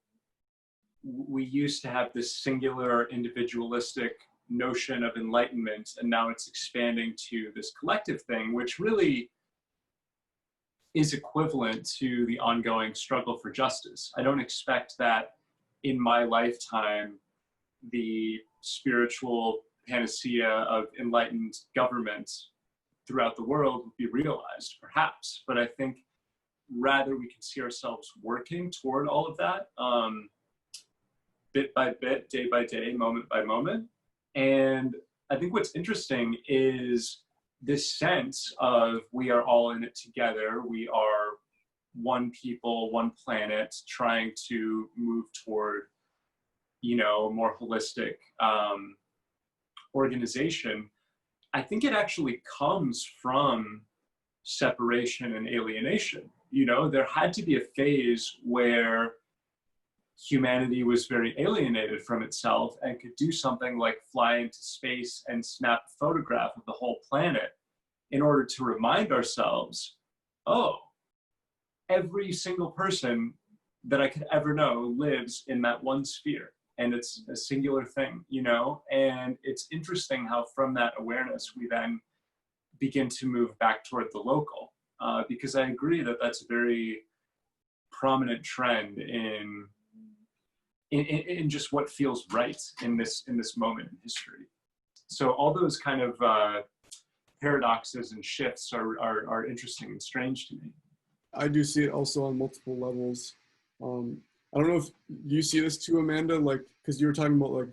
we used to have this singular individualistic notion of enlightenment, and now it's expanding to this collective thing, which really is equivalent to the ongoing struggle for justice. I don't expect that in my lifetime the spiritual panacea of enlightened government throughout the world would be realized, perhaps. But I think rather we can see ourselves working toward all of that, bit by bit, day by day, moment by moment. And I think what's interesting is this sense of we are all in it together. We are one people, one planet, trying to move toward, you know, a more holistic organization. I think it actually comes from separation and alienation. You know, there had to be a phase where humanity was very alienated from itself and could do something like fly into space and snap a photograph of the whole planet in order to remind ourselves, oh, every single person that I could ever know lives in that one sphere, and it's a singular thing, you know? And it's interesting how from that awareness we then begin to move back toward the local, because I agree that that's a very prominent trend in just what feels right in this moment in history. So all those kind of paradoxes and shifts are interesting and strange to me. I do see it also on multiple levels. I don't know if you see this too, Amanda, like, because you were talking about like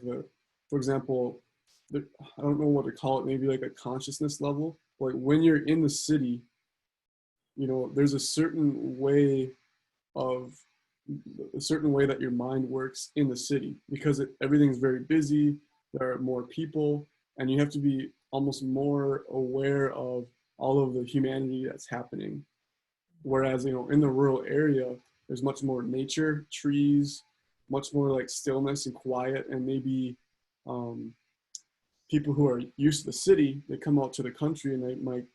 for example, I don't know what to call it, maybe like a consciousness level. Like when you're in the city, you know, there's a certain way that your mind works in the city because everything's very busy. There are more people, and you have to be almost more aware of all of the humanity that's happening. Whereas, you know, in the rural area, there's much more nature, trees, much more like stillness and quiet, and maybe people who are used to the city, they come out to the country and they might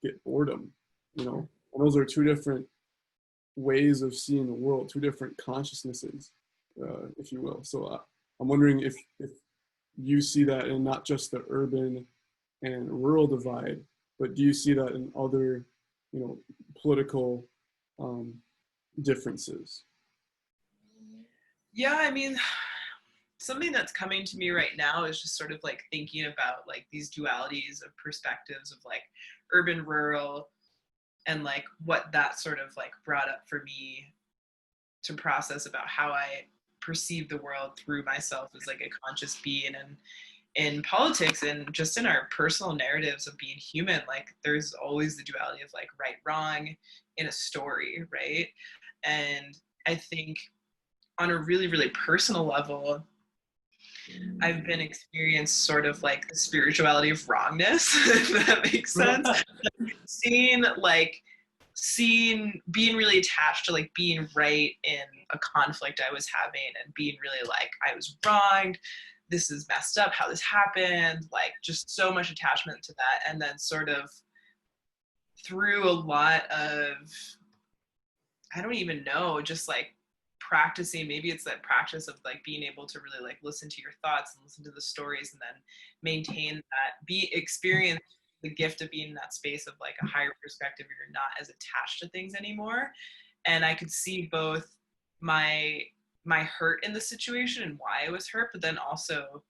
get boredom, you know. And those are two different ways of seeing the world, two different consciousnesses, if you will. So I'm wondering if you see that in not just the urban and rural divide, but do you see that in other, political differences? Yeah, I mean, something that's coming to me right now is just sort of like thinking about like these dualities of perspectives of like urban, rural, and like what that sort of like brought up for me to process about how I perceive the world through myself as like a conscious being. And in politics and just in our personal narratives of being human, like there's always the duality of like right, wrong in a story, right? And I think on a really, really personal level, I've been experienced sort of like the spirituality of wrongness, if that makes sense. seeing being really attached to like being right in a conflict I was having and being really like, I was wronged, this is messed up how this happened, like just so much attachment to that. And then sort of through a lot of, I don't even know, just like practicing, maybe it's that practice of like being able to really like listen to your thoughts and listen to the stories and then maintain that, experience the gift of being in that space of like a higher perspective where you're not as attached to things anymore. And I could see both my hurt in the situation and why I was hurt, but then also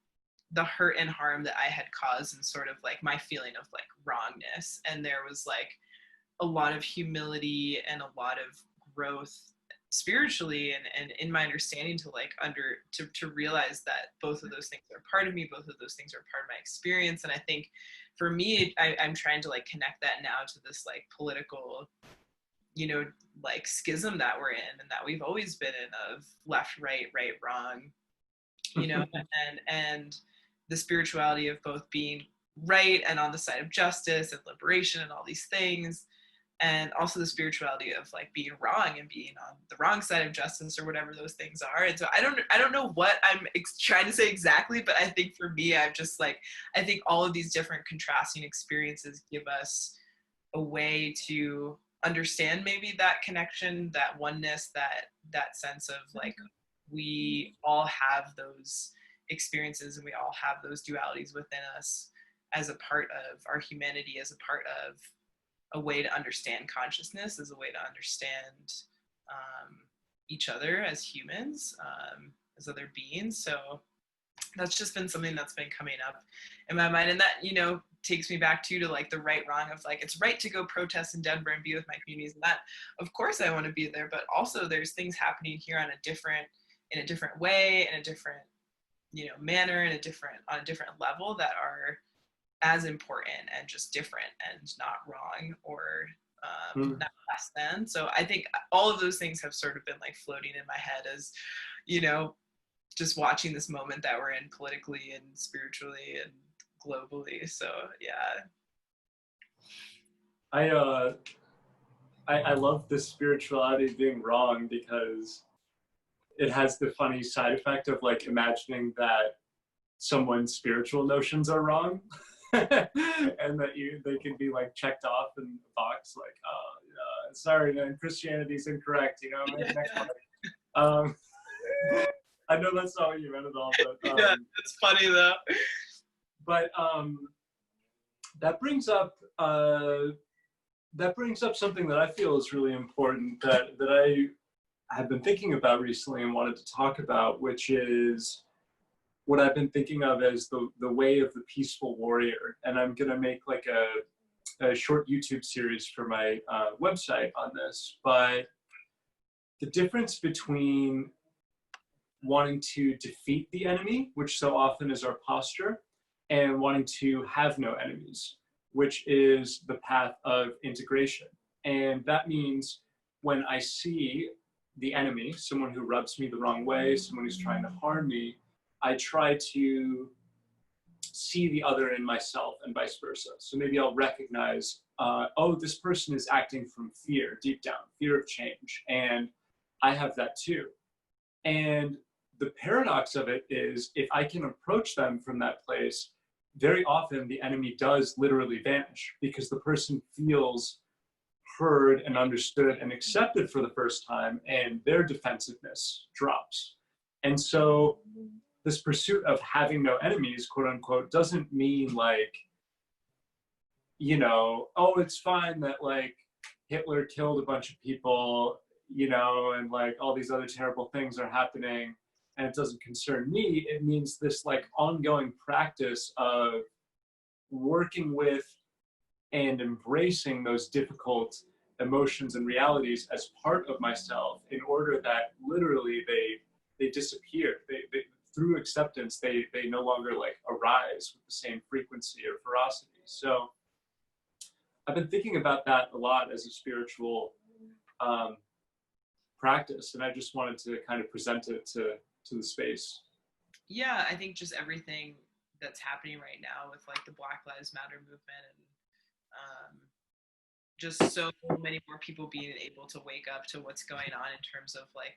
the hurt and harm that I had caused and sort of like my feeling of like wrongness. And there was like a lot of humility and a lot of growth spiritually and in my understanding to realize that both of those things are part of me, both of those things are part of my experience. And I think for me, I'm trying to like connect that now to this like political, like schism that we're in and that we've always been in of left, right, right, wrong, and the spirituality of both being right and on the side of justice and liberation and all these things. And also the spirituality of like being wrong and being on the wrong side of justice or whatever those things are. And so I don't know what I'm trying to say exactly, but I think for me, I think all of these different contrasting experiences give us a way to understand maybe that connection, that oneness, that sense of like, we all have those experiences and we all have those dualities within us as a part of our humanity, as a part of a way to understand consciousness, as a way to understand each other as humans, as other beings. So that's just been something that's been coming up in my mind. And that, takes me back to like the right wrong of like, it's right to go protest in Denver and be with my communities. And that, of course I want to be there, but also there's things happening here in a different way, in a different, manner, on a different level that are as important and just different and not wrong or not less than. So I think all of those things have sort of been like floating in my head as, just watching this moment that we're in politically and spiritually and globally. So yeah. I love this spirituality being wrong because it has the funny side effect of like imagining that someone's spiritual notions are wrong. And that they can be like checked off in the box, like, sorry, man, Christianity's incorrect, next one. I know that's not what you meant at all, but yeah, it's funny though. But that brings up something that I feel is really important that I have been thinking about recently and wanted to talk about, which is what I've been thinking of as the way of the peaceful warrior. And I'm gonna make like a short YouTube series for my website on this. But the difference between wanting to defeat the enemy, which so often is our posture, and wanting to have no enemies, which is the path of integration. And that means when I see the enemy, someone who rubs me the wrong way, someone who's trying to harm me, I try to see the other in myself and vice versa. So maybe I'll recognize, oh, this person is acting from fear, deep down, fear of change. And I have that too. And the paradox of it is if I can approach them from that place, very often the enemy does literally vanish because the person feels heard and understood and accepted for the first time, and their defensiveness drops. And so this pursuit of having no enemies, quote unquote, doesn't mean like, you know, oh, it's fine that like Hitler killed a bunch of people, you know, and like all these other terrible things are happening and it doesn't concern me. It means this like ongoing practice of working with and embracing those difficult emotions and realities as part of myself, in order that literally they disappear. They through acceptance, they no longer like arise with the same frequency or ferocity. So I've been thinking about that a lot as a spiritual practice, and I just wanted to kind of present it to the space. Yeah, I think just everything that's happening right now with like the Black Lives Matter movement, and just so many more people being able to wake up to what's going on in terms of like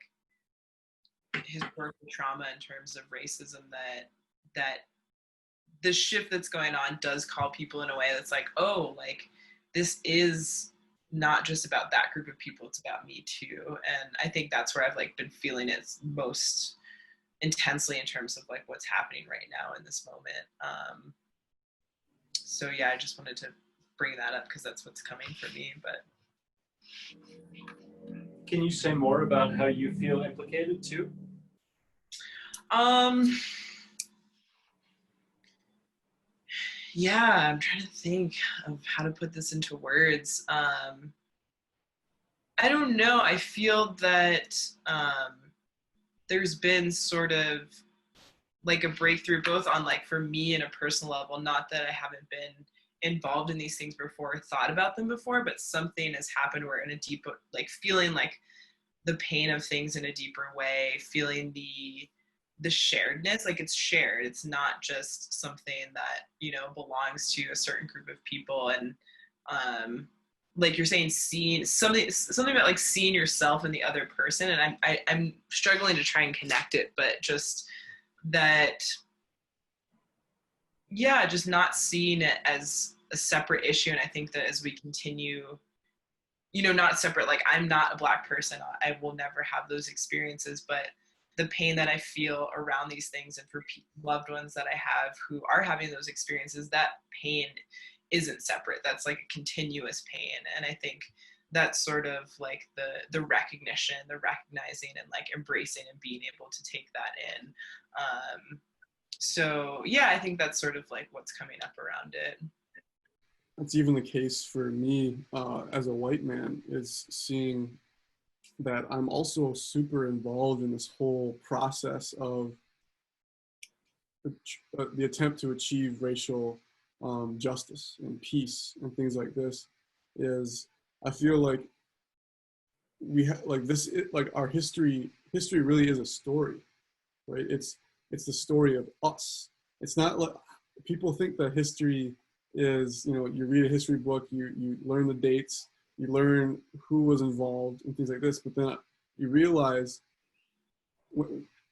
historical trauma, in terms of racism, that the shift that's going on does call people in a way that's like, oh, like this is not just about that group of people, it's about me too. And I think that's where I've like been feeling it most intensely in terms of like what's happening right now in this moment. So yeah, I just wanted to bring that up because that's what's coming for me. But can you say more about how you feel implicated too? Yeah, I'm trying to think of how to put this into words. I don't know. I feel that there's been sort of like a breakthrough, both on like for me in a personal level, not that I haven't been involved in these things before or thought about them before, but something has happened where in a deep, like feeling like the pain of things in a deeper way, feeling the sharedness, like it's shared. It's not just something that, you know, belongs to a certain group of people. And like you're saying, seeing something about like seeing yourself in the other person. And I'm struggling to try and connect it, but just that, yeah, just not seeing it as a separate issue. And I think that as we continue, you know, not separate, like I'm not a Black person, I will never have those experiences, but the pain that I feel around these things, and for loved ones that I have who are having those experiences, that pain isn't separate. That's like a continuous pain. And I think that's sort of like the recognition, the recognizing and like embracing and being able to take that in. So yeah, I think that's sort of like what's coming up around it. That's even the case for me as a white man, is seeing that I'm also super involved in this whole process of the attempt to achieve racial justice and peace and things like this. Is I feel like we have like this, like our history really is a story, right? It's the story of us. It's not like people think that history is, you know, you read a history book, you learn the dates, you learn who was involved and things like this, but then you realize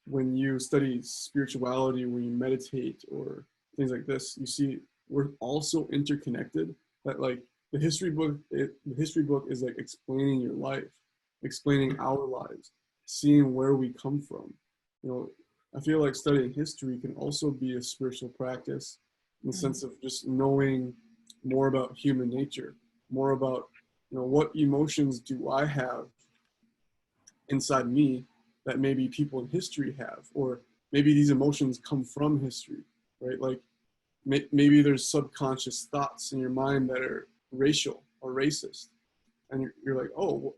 when you study spirituality, when you meditate or things like this, you see we're also interconnected. That like the history book is like explaining your life, explaining our lives, seeing where we come from. You know, I feel like studying history can also be a spiritual practice in the sense of just knowing more about human nature, more about, you know, what emotions do I have inside me that maybe people in history have, or maybe these emotions come from history, right? Like maybe there's subconscious thoughts in your mind that are racial or racist, and you're like, oh,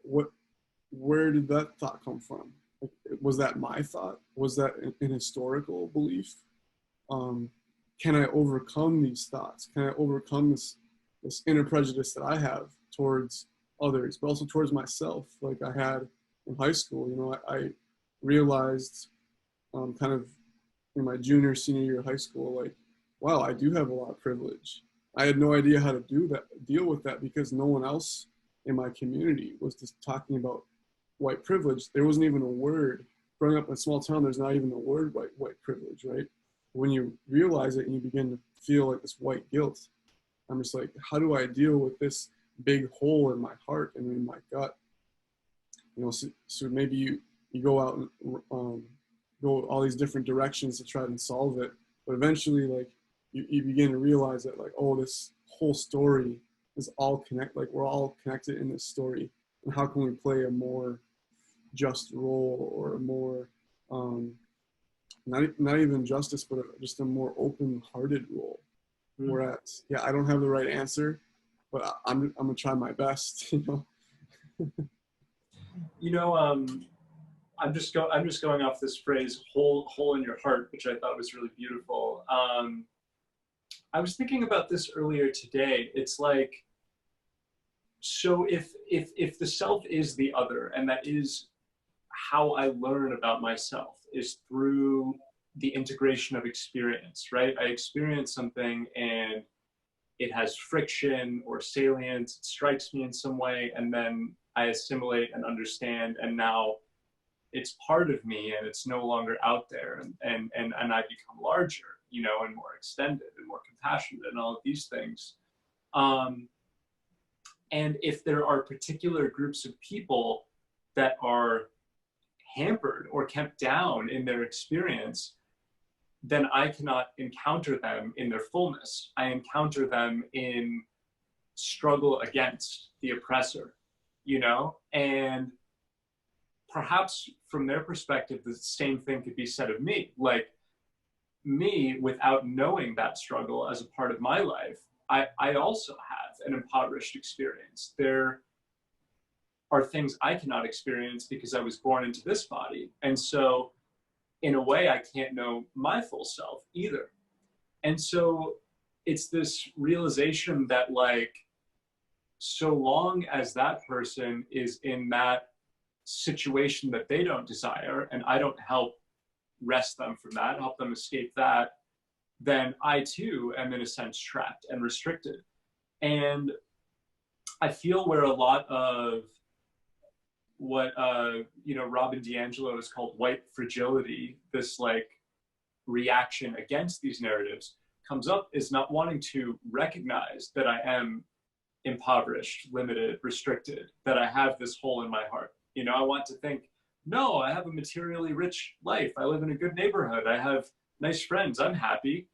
where did that thought come from? Like, was that my thought? Was that an historical belief? Can I overcome these thoughts? Can I overcome this inner prejudice that I have towards others, but also towards myself, like I had in high school? You know, I realized kind of in my junior, senior year of high school, like, wow, I do have a lot of privilege. I had no idea how to deal with that, because no one else in my community was just talking about white privilege. There wasn't even a word. Growing up in a small town, there's not even a word white privilege, right? When you realize it and you begin to feel like this white guilt, I'm just like, how do I deal with this big hole in my heart and in my gut. So maybe you go out and go all these different directions to try and solve it, but eventually like you begin to realize that like, oh, this whole story is all like we're all connected in this story, and how can we play a more just role, or a more not even justice, but just a more open-hearted role. Whereas, yeah, I don't have the right answer, but I'm gonna try my best. I'm just going off this phrase, hole in your heart, which I thought was really beautiful. I was thinking about this earlier today. It's like, so if the self is the other, and that is how I learn about myself, is through the integration of experience, right? I experience something and it has friction or salience, it strikes me in some way, and then I assimilate and understand, and now it's part of me and it's no longer out there, and I become larger, and more extended and more compassionate and all of these things. And if there are particular groups of people that are hampered or kept down in their experience, then I cannot encounter them in their fullness. I encounter them in struggle against the oppressor, and perhaps from their perspective, the same thing could be said of me. Like me, without knowing that struggle as a part of my life, I also have an impoverished experience. There are things I cannot experience because I was born into this body. And so in a way, I can't know my full self either. And so it's this realization that like, so long as that person is in that situation that they don't desire, and I don't help wrest them from that, help them escape that, then I too am in a sense trapped and restricted. And I feel where a lot of what Robin DiAngelo has called white fragility, this like reaction against these narratives, comes up, is not wanting to recognize that I am impoverished, limited, restricted, that I have this hole in my heart. I want to think, no, I have a materially rich life. I live in a good neighborhood. I have nice friends. I'm happy.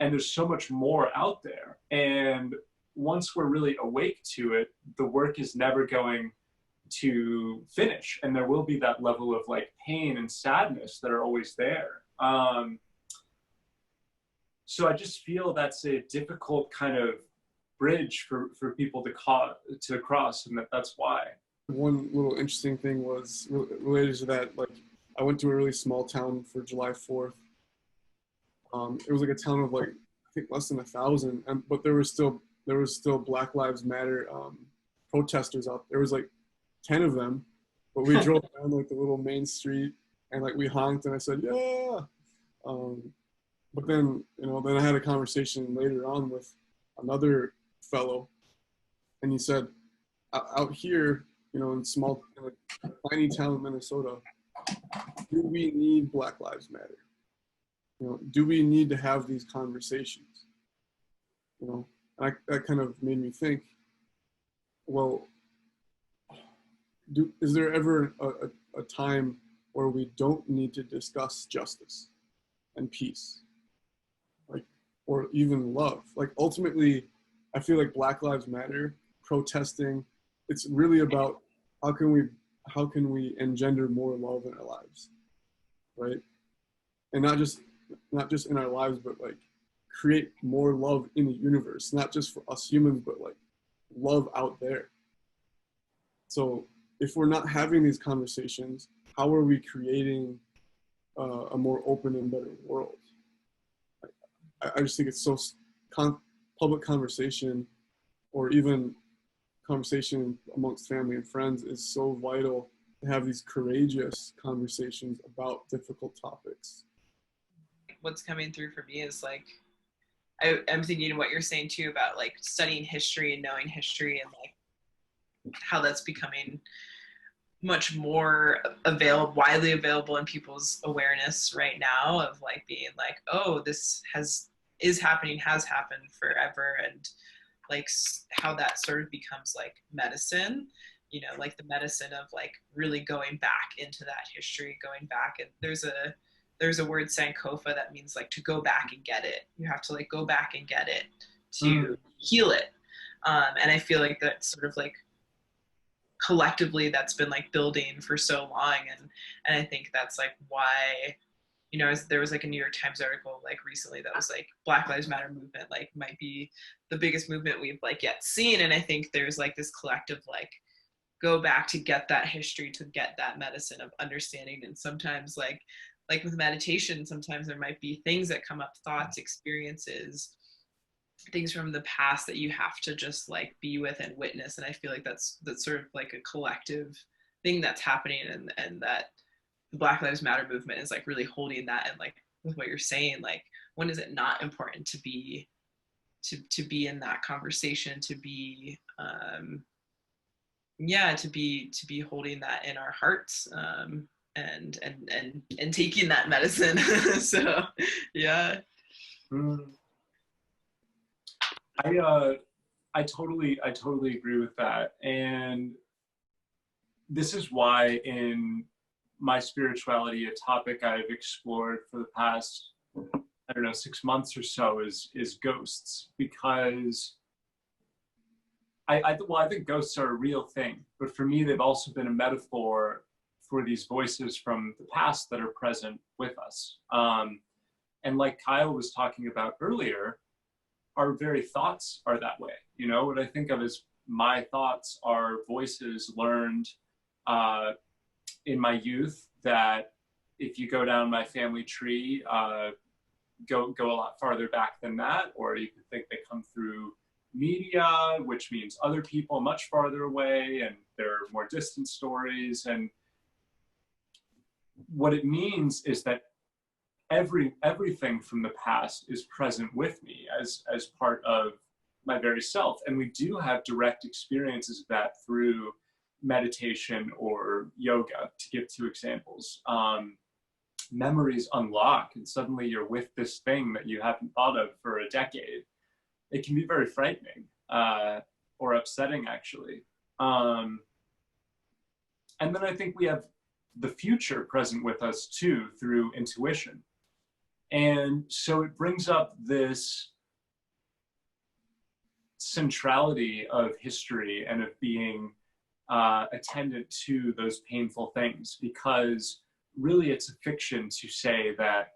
And there's so much more out there. And once we're really awake to it, the work is never going to finish. And there will be that level of like pain and sadness that are always there. So I just feel that's a difficult kind of bridge for people to cross, and that's why. One little interesting thing was related to that. Like, I went to a really small town for July 4th. It was like a town of like, I think less than 1,000, but there was still Black Lives Matter protesters out. There was like 10 of them, but we drove down like the little main street and like we honked and I said, yeah. But then, then I had a conversation later on with another fellow, and he said, out here, in a tiny town in Minnesota, do we need Black Lives Matter? Do we need to have these conversations? And that kind of made me think, well, is there ever a time where we don't need to discuss justice and peace, or even love? Like, ultimately, I feel like Black Lives Matter, protesting, it's really about how can we engender more love in our lives, right? And not just in our lives, but like create more love in the universe, not just for us humans, but like love out there. So if we're not having these conversations, how are we creating a more open and better world? I just think it's so public conversation, or even conversation amongst family and friends, is so vital to have these courageous conversations about difficult topics. What's coming through for me is like, I'm thinking what you're saying too about like studying history and knowing history, and like how that's becoming much more widely available in people's awareness right now, of like being like, oh, this has happened forever, and like how that sort of becomes like medicine, you know, like the medicine of like really going back into that history, going back. And there's a word sankofa that means like to go back and get it. You have to like go back and get it to heal it. And I feel like that sort of like collectively that's been like building for so long. And I think that's like why, you know, there was like a New York Times article like recently that was like Black Lives Matter movement like might be the biggest movement we've like yet seen. And I think there's like this collective like go back to get that history, to get that medicine of understanding. And sometimes like with meditation, sometimes there might be things that come up, thoughts, experiences, things from the past that you have to just like be with and witness. And I feel like that's sort of like a collective thing that's happening, and that the Black Lives Matter movement is like really holding that. And like with what you're saying, like when is it not important to be in that conversation, to be to be holding that in our hearts, and taking that medicine. So yeah. I totally agree with that. And this is why in my spirituality, a topic I've explored for the past, 6 months or so is ghosts, because I think ghosts are a real thing, but for me, they've also been a metaphor for these voices from the past that are present with us. And like Kyle was talking about earlier, our very thoughts are that way. You know, what I think of as my thoughts are voices learned in my youth, that if you go down my family tree, go a lot farther back than that, or you could think they come through media, which means other people much farther away, and there are more distant stories. And what it means is that everything from the past is present with me as part of my very self. And we do have direct experiences of that through meditation or yoga, to give two examples. Memories unlock, and suddenly you're with this thing that you haven't thought of for a decade. It can be very frightening, or upsetting, actually. And then I think we have the future present with us too, through intuition. And so it brings up this centrality of history and of being attendant to those painful things, because really it's a fiction to say that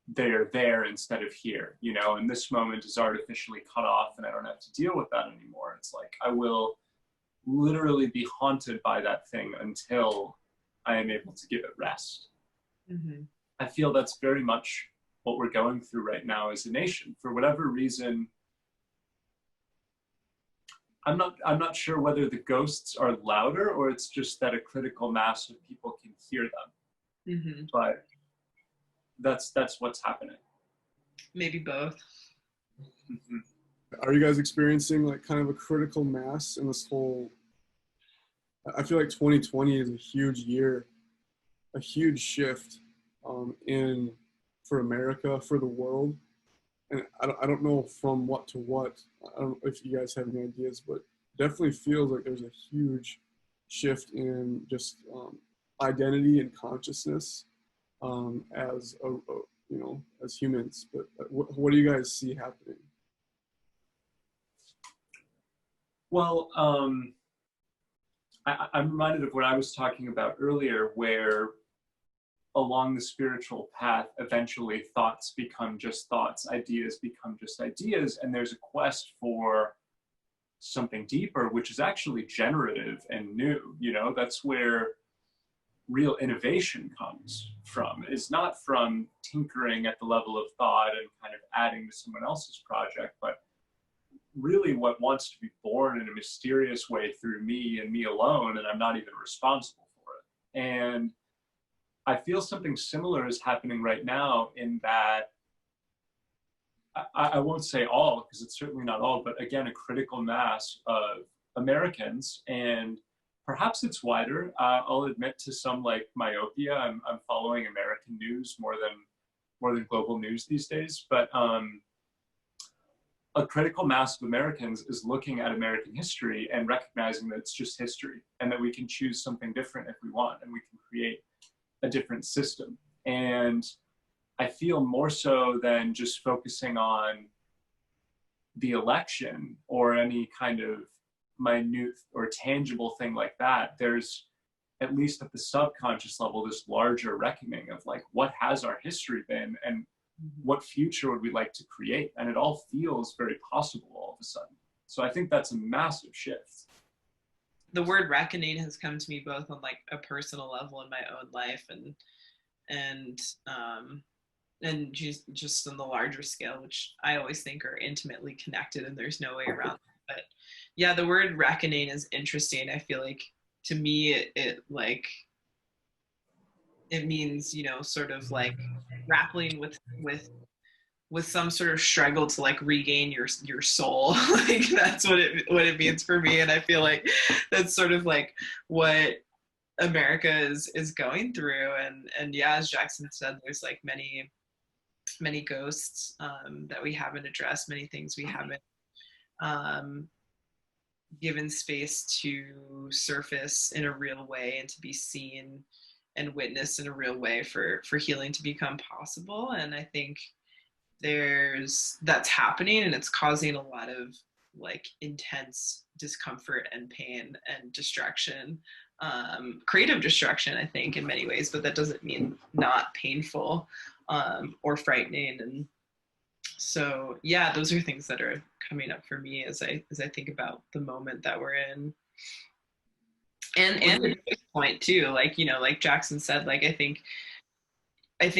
they're there instead of here, you know, and this moment is artificially cut off and I don't have to deal with that anymore. It's like I will literally be haunted by that thing until I am able to give it rest. Mm-hmm. I feel that's very much what we're going through right now as a nation. For whatever reason, I'm not sure whether the ghosts are louder or it's just that a critical mass of people can hear them. Mm-hmm. But that's what's happening. Maybe both. Mm-hmm. Are you guys experiencing like kind of a critical mass in this whole? I feel like 2020 is a huge year, a huge shift for America, for the world. And I don't know from what to what. I don't know if you guys have any ideas, but definitely feels like there's a huge shift in just identity and consciousness as as humans. But what do you guys see happening? Well, I'm reminded of what I was talking about earlier, where along the spiritual path, eventually thoughts become just thoughts, ideas become just ideas, and there's a quest for something deeper, which is actually generative and new. You know, that's where real innovation comes from. It's not from tinkering at the level of thought and kind of adding to someone else's project, but really what wants to be born in a mysterious way through me and me alone, and I'm not even responsible for it. And I feel something similar is happening right now, in that I won't say all, because it's certainly not all, but again, a critical mass of Americans, and perhaps it's wider. I'll admit to some like myopia. I'm following American news more than global news these days, but a critical mass of Americans is looking at American history and recognizing that it's just history and that we can choose something different if we want, and we can create a different system. And I feel more so than just focusing on the election or any kind of minute or tangible thing like that, there's, at least at the subconscious level, this larger reckoning of like, what has our history been and what future would we like to create? And it all feels very possible all of a sudden. So I think that's a massive shift. The word reckoning has come to me both on like a personal level in my own life and just on the larger scale, which I always think are intimately connected and there's no way around it. But yeah, the word reckoning is interesting. I feel like to me it means, you know, sort of like grappling with some sort of struggle to like regain your soul. Like that's what it means for me. And I feel like that's sort of like what America is going through. And yeah, as Jackson said, there's like many ghosts that we haven't addressed, many things we haven't given space to surface in a real way and to be seen and witnessed in a real way for healing to become possible. And I think that's happening, and it's causing a lot of like intense discomfort and pain and destruction, creative destruction, I think, in many ways, but that doesn't mean not painful or frightening. And so yeah, those are things that are coming up for me as I think about the moment that we're in. And the point too, like, you know, like Jackson said, like I think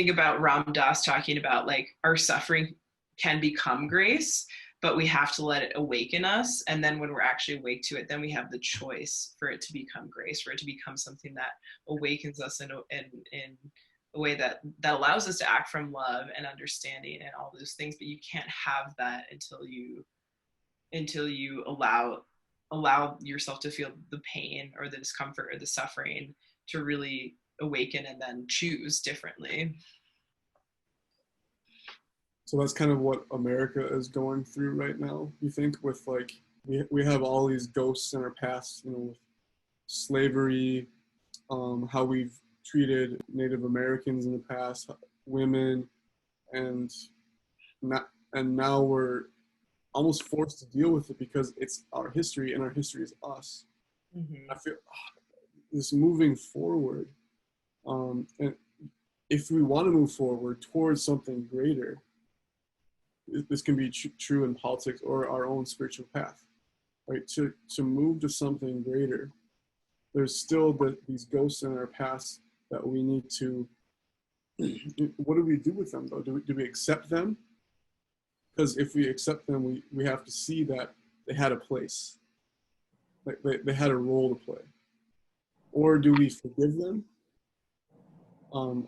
about Ram Dass talking about like our suffering can become grace, but we have to let it awaken us. And then when we're actually awake to it, then we have the choice for it to become grace, for it to become something that awakens us in a way that allows us to act from love and understanding and all those things. But you can't have that until you allow yourself to feel the pain or the discomfort or the suffering to really awaken and then choose differently. So that's kind of what America is going through right now, you think, with like, we have all these ghosts in our past, you know, with slavery, how we've treated Native Americans in the past, women, and now we're almost forced to deal with it because it's our history and our history is us. Mm-hmm. I feel this moving forward, and if we want to move forward towards something greater, this can be true in politics or our own spiritual path, right? To move to something greater, there's still these ghosts in our past that we need to, what do we do with them though? Do we accept them? Because if we accept them, we have to see that they had a place, like they had a role to play. Or do we forgive them?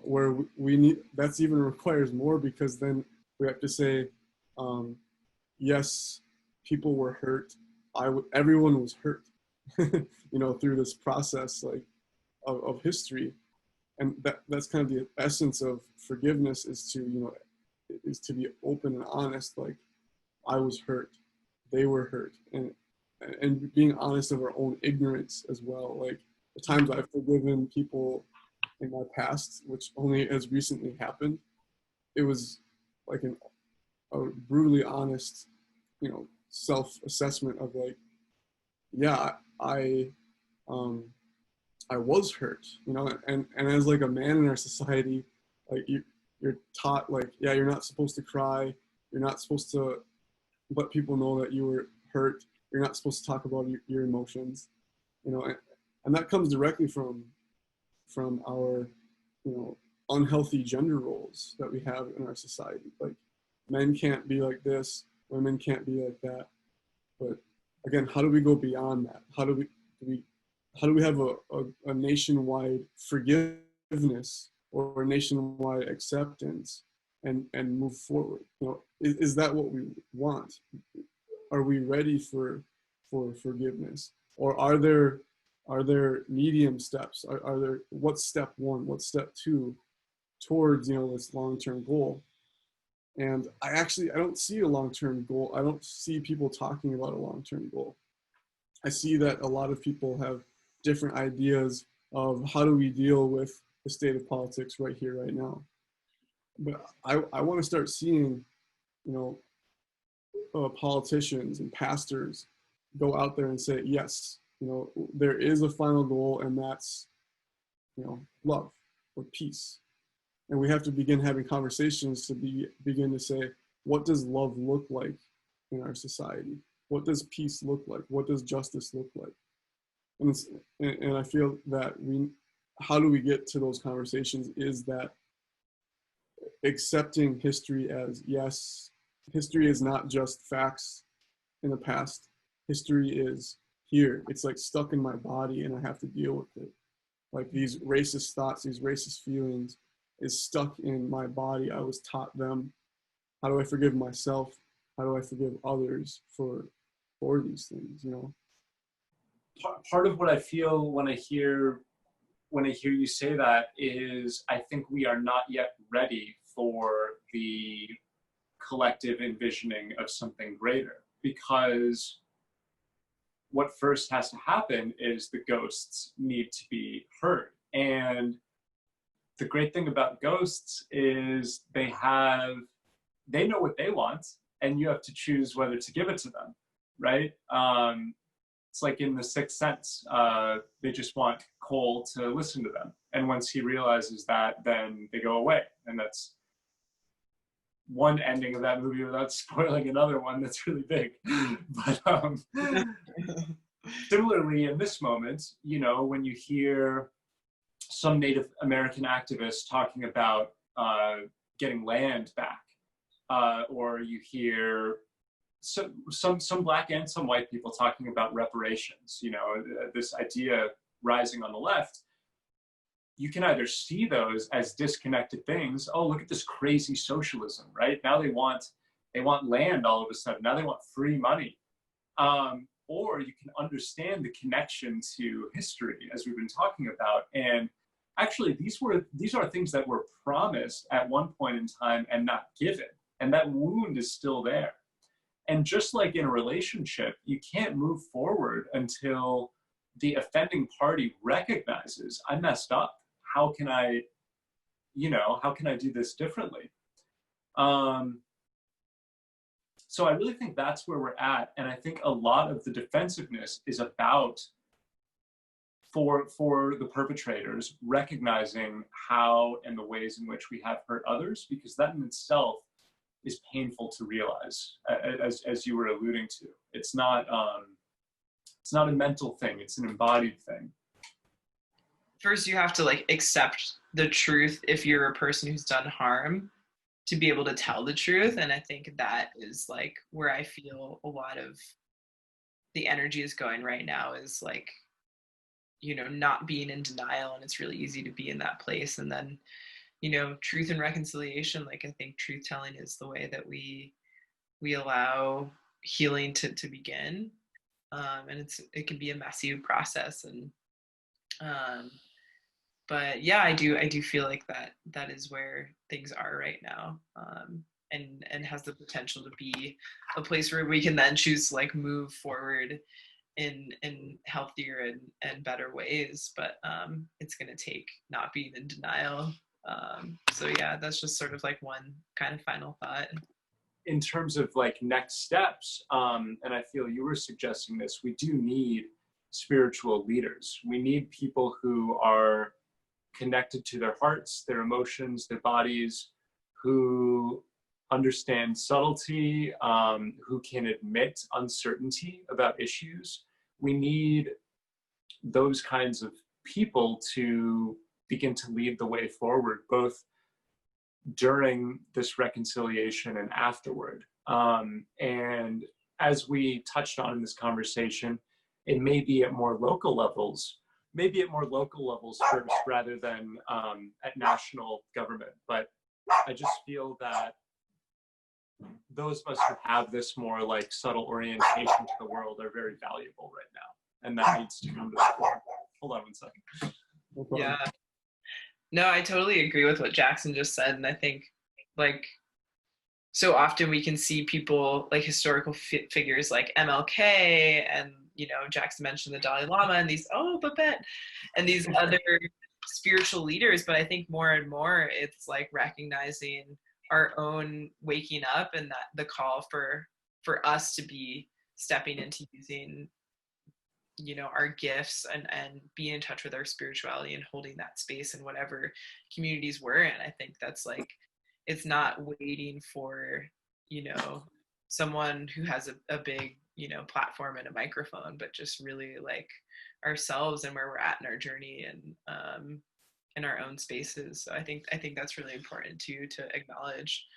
Where we need, that's even requires more, because then we have to say, yes, people were hurt. Everyone was hurt, you know, through this process, like of history. And that's kind of the essence of forgiveness, is to, you know, is to be open and honest. Like, I was hurt, they were hurt, and being honest of our own ignorance as well. Like the times I've forgiven people in my past, which only has recently happened, it was like a brutally honest, you know, self-assessment of like, yeah, I was hurt, you know, and as like a man in our society, like you're taught like, yeah, you're not supposed to cry, you're not supposed to let people know that you were hurt, you're not supposed to talk about your emotions, you know, and that comes directly from our, you know, unhealthy gender roles that we have in our society. Like, men can't be like this, women can't be like that. But again, how do we go beyond that? How do we have a nationwide forgiveness or a nationwide acceptance and move forward? You know, is that what we want? Are we ready for forgiveness? Or are there medium steps? Are there, what's step one? What's step two towards, you know, this long-term goal? And I don't see a long-term goal. I don't see people talking about a long-term goal. I see that a lot of people have different ideas of how do we deal with the state of politics right here, right now. But I want to start seeing, politicians and pastors go out there and say, yes, there is a final goal, and that's, love or peace. And we have to begin having conversations to begin to say, what does love look like in our society? What does peace look like? What does justice look like? And I feel that how do we get to those conversations is that accepting history as, yes, history is not just facts in the past. History is here. It's like stuck in my body, and I have to deal with it. Like these racist thoughts, these racist feelings is stuck in my body. I was taught them. How do I forgive myself? How do I forgive others for these things, Part of what I feel when I hear you say that is I think we are not yet ready for the collective envisioning of something greater, because what first has to happen is the ghosts need to be heard. And the great thing about ghosts is they know what they want, and you have to choose whether to give it to them, right? It's like in The Sixth Sense, they just want Cole to listen to them. And once he realizes that, then they go away. And that's one ending of that movie without spoiling another one that's really big. But similarly, in this moment, when you hear some Native American activists talking about getting land back, or you hear some Black and some white people talking about reparations, this idea rising on the left, you can either see those as disconnected things. Oh, look at this crazy socialism, right? Now they want land all of a sudden. Now they want free money. Or you can understand the connection to history, as we've been talking about. And actually, these are things that were promised at one point in time and not given. And that wound is still there. And just like in a relationship, you can't move forward until the offending party recognizes, I messed up. How can I do this differently? So I really think that's where we're at. And I think a lot of the defensiveness is about, for the perpetrators, recognizing how and the ways in which we have hurt others, because that in itself is painful to realize, as you were alluding to. It's not a mental thing, it's an embodied thing. First, you have to accept the truth if you're a person who's done harm, to be able to tell the truth. And I think that is where I feel a lot of the energy is going right now, is not being in denial. And it's really easy to be in that place. And then, truth and reconciliation, I think truth telling is the way that we allow healing to begin. And it can be a messy process. And but yeah, I do feel like that is where things are right now, and has the potential to be a place where we can then choose to move forward in healthier and better ways. But it's going to take not being in denial. So yeah, that's just sort of one kind of final thought. In terms of next steps, and I feel you were suggesting this, we do need spiritual leaders. We need people who are connected to their hearts, their emotions, their bodies, who understand subtlety, who can admit uncertainty about issues. We need those kinds of people to begin to lead the way forward, both during this reconciliation and afterward. And as we touched on in this conversation, it may be at more local levels, first rather than at national government. But I just feel that those of us who have this more subtle orientation to the world are very valuable right now. And that needs to come to the fore. Hold on one second. Yeah. No, I totally agree with what Jackson just said. And I think so often we can see people like historical figures like MLK and, you know, Jackson mentioned the Dalai Lama and these, Babette, and these other spiritual leaders. But I think more and more it's like recognizing our own waking up and that the call for us to be stepping into using, you know, our gifts and being in touch with our spirituality and holding that space in whatever communities we're in. I think that's like, it's not waiting for, you know, someone who has a big, you know, platform and a microphone, but just really like ourselves and where we're at in our journey and in our own spaces. So I think that's really important too, to acknowledge.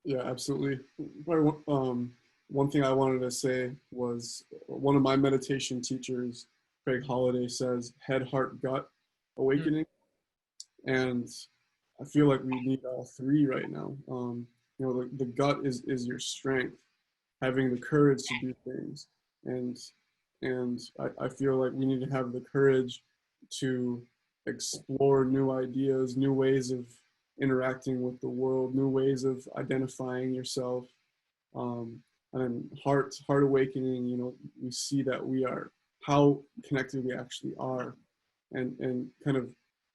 Yeah, absolutely. One thing I wanted to say was one of my meditation teachers, Craig Holliday, says head, heart, gut awakening. And I feel like we need all three right now. You know, the gut is your strength, having the courage to do things. And I feel like we need to have the courage to explore new ideas, new ways of interacting with the world, new ways of identifying yourself. And then heart awakening, you know, we see that we are, how connected we actually are. And kind of,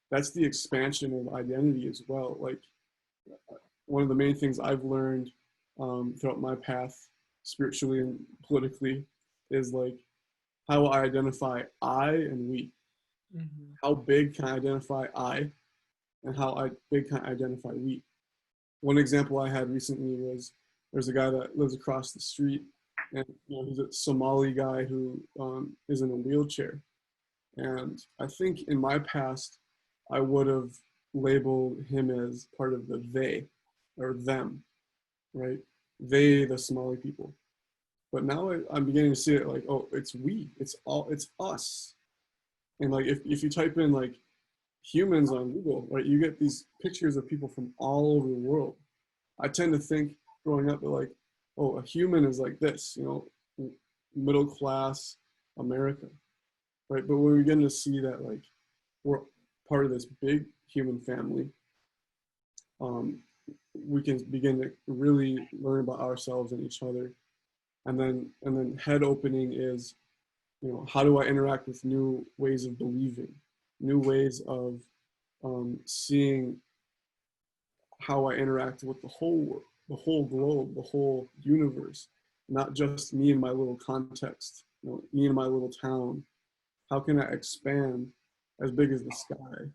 that's the expansion of identity as well. Like one of the main things I've learned throughout my path, spiritually and politically, is like how I identify I and we. Mm-hmm. How big can I identify I, and how big can I identify we? One example I had recently was there's a guy that lives across the street, and you know, he's a Somali guy who is in a wheelchair. And I think in my past, I would have labeled him as part of the they or them, right? They, the Somali people. But now I'm beginning to see it like, oh, it's we, it's us. And like, if you type in like humans on Google, right, you get these pictures of people from all over the world. I tend to think growing up that like, oh, a human is like this, you know, middle class America, right? But when we begin to see that like we're part of this big human family, we can begin to really learn about ourselves and each other. And then head opening is, you know, how do I interact with new ways of believing, new ways of seeing how I interact with the whole globe, the whole universe, not just me in my little context, you know, me in my little town. How can I expand as big as the sky,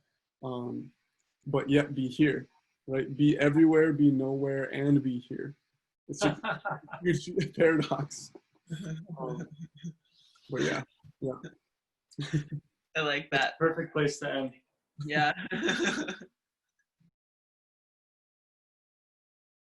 but yet be here, right? Be everywhere, be nowhere, and be here. It's a huge paradox. But yeah. I like that. Perfect place to end. Yeah.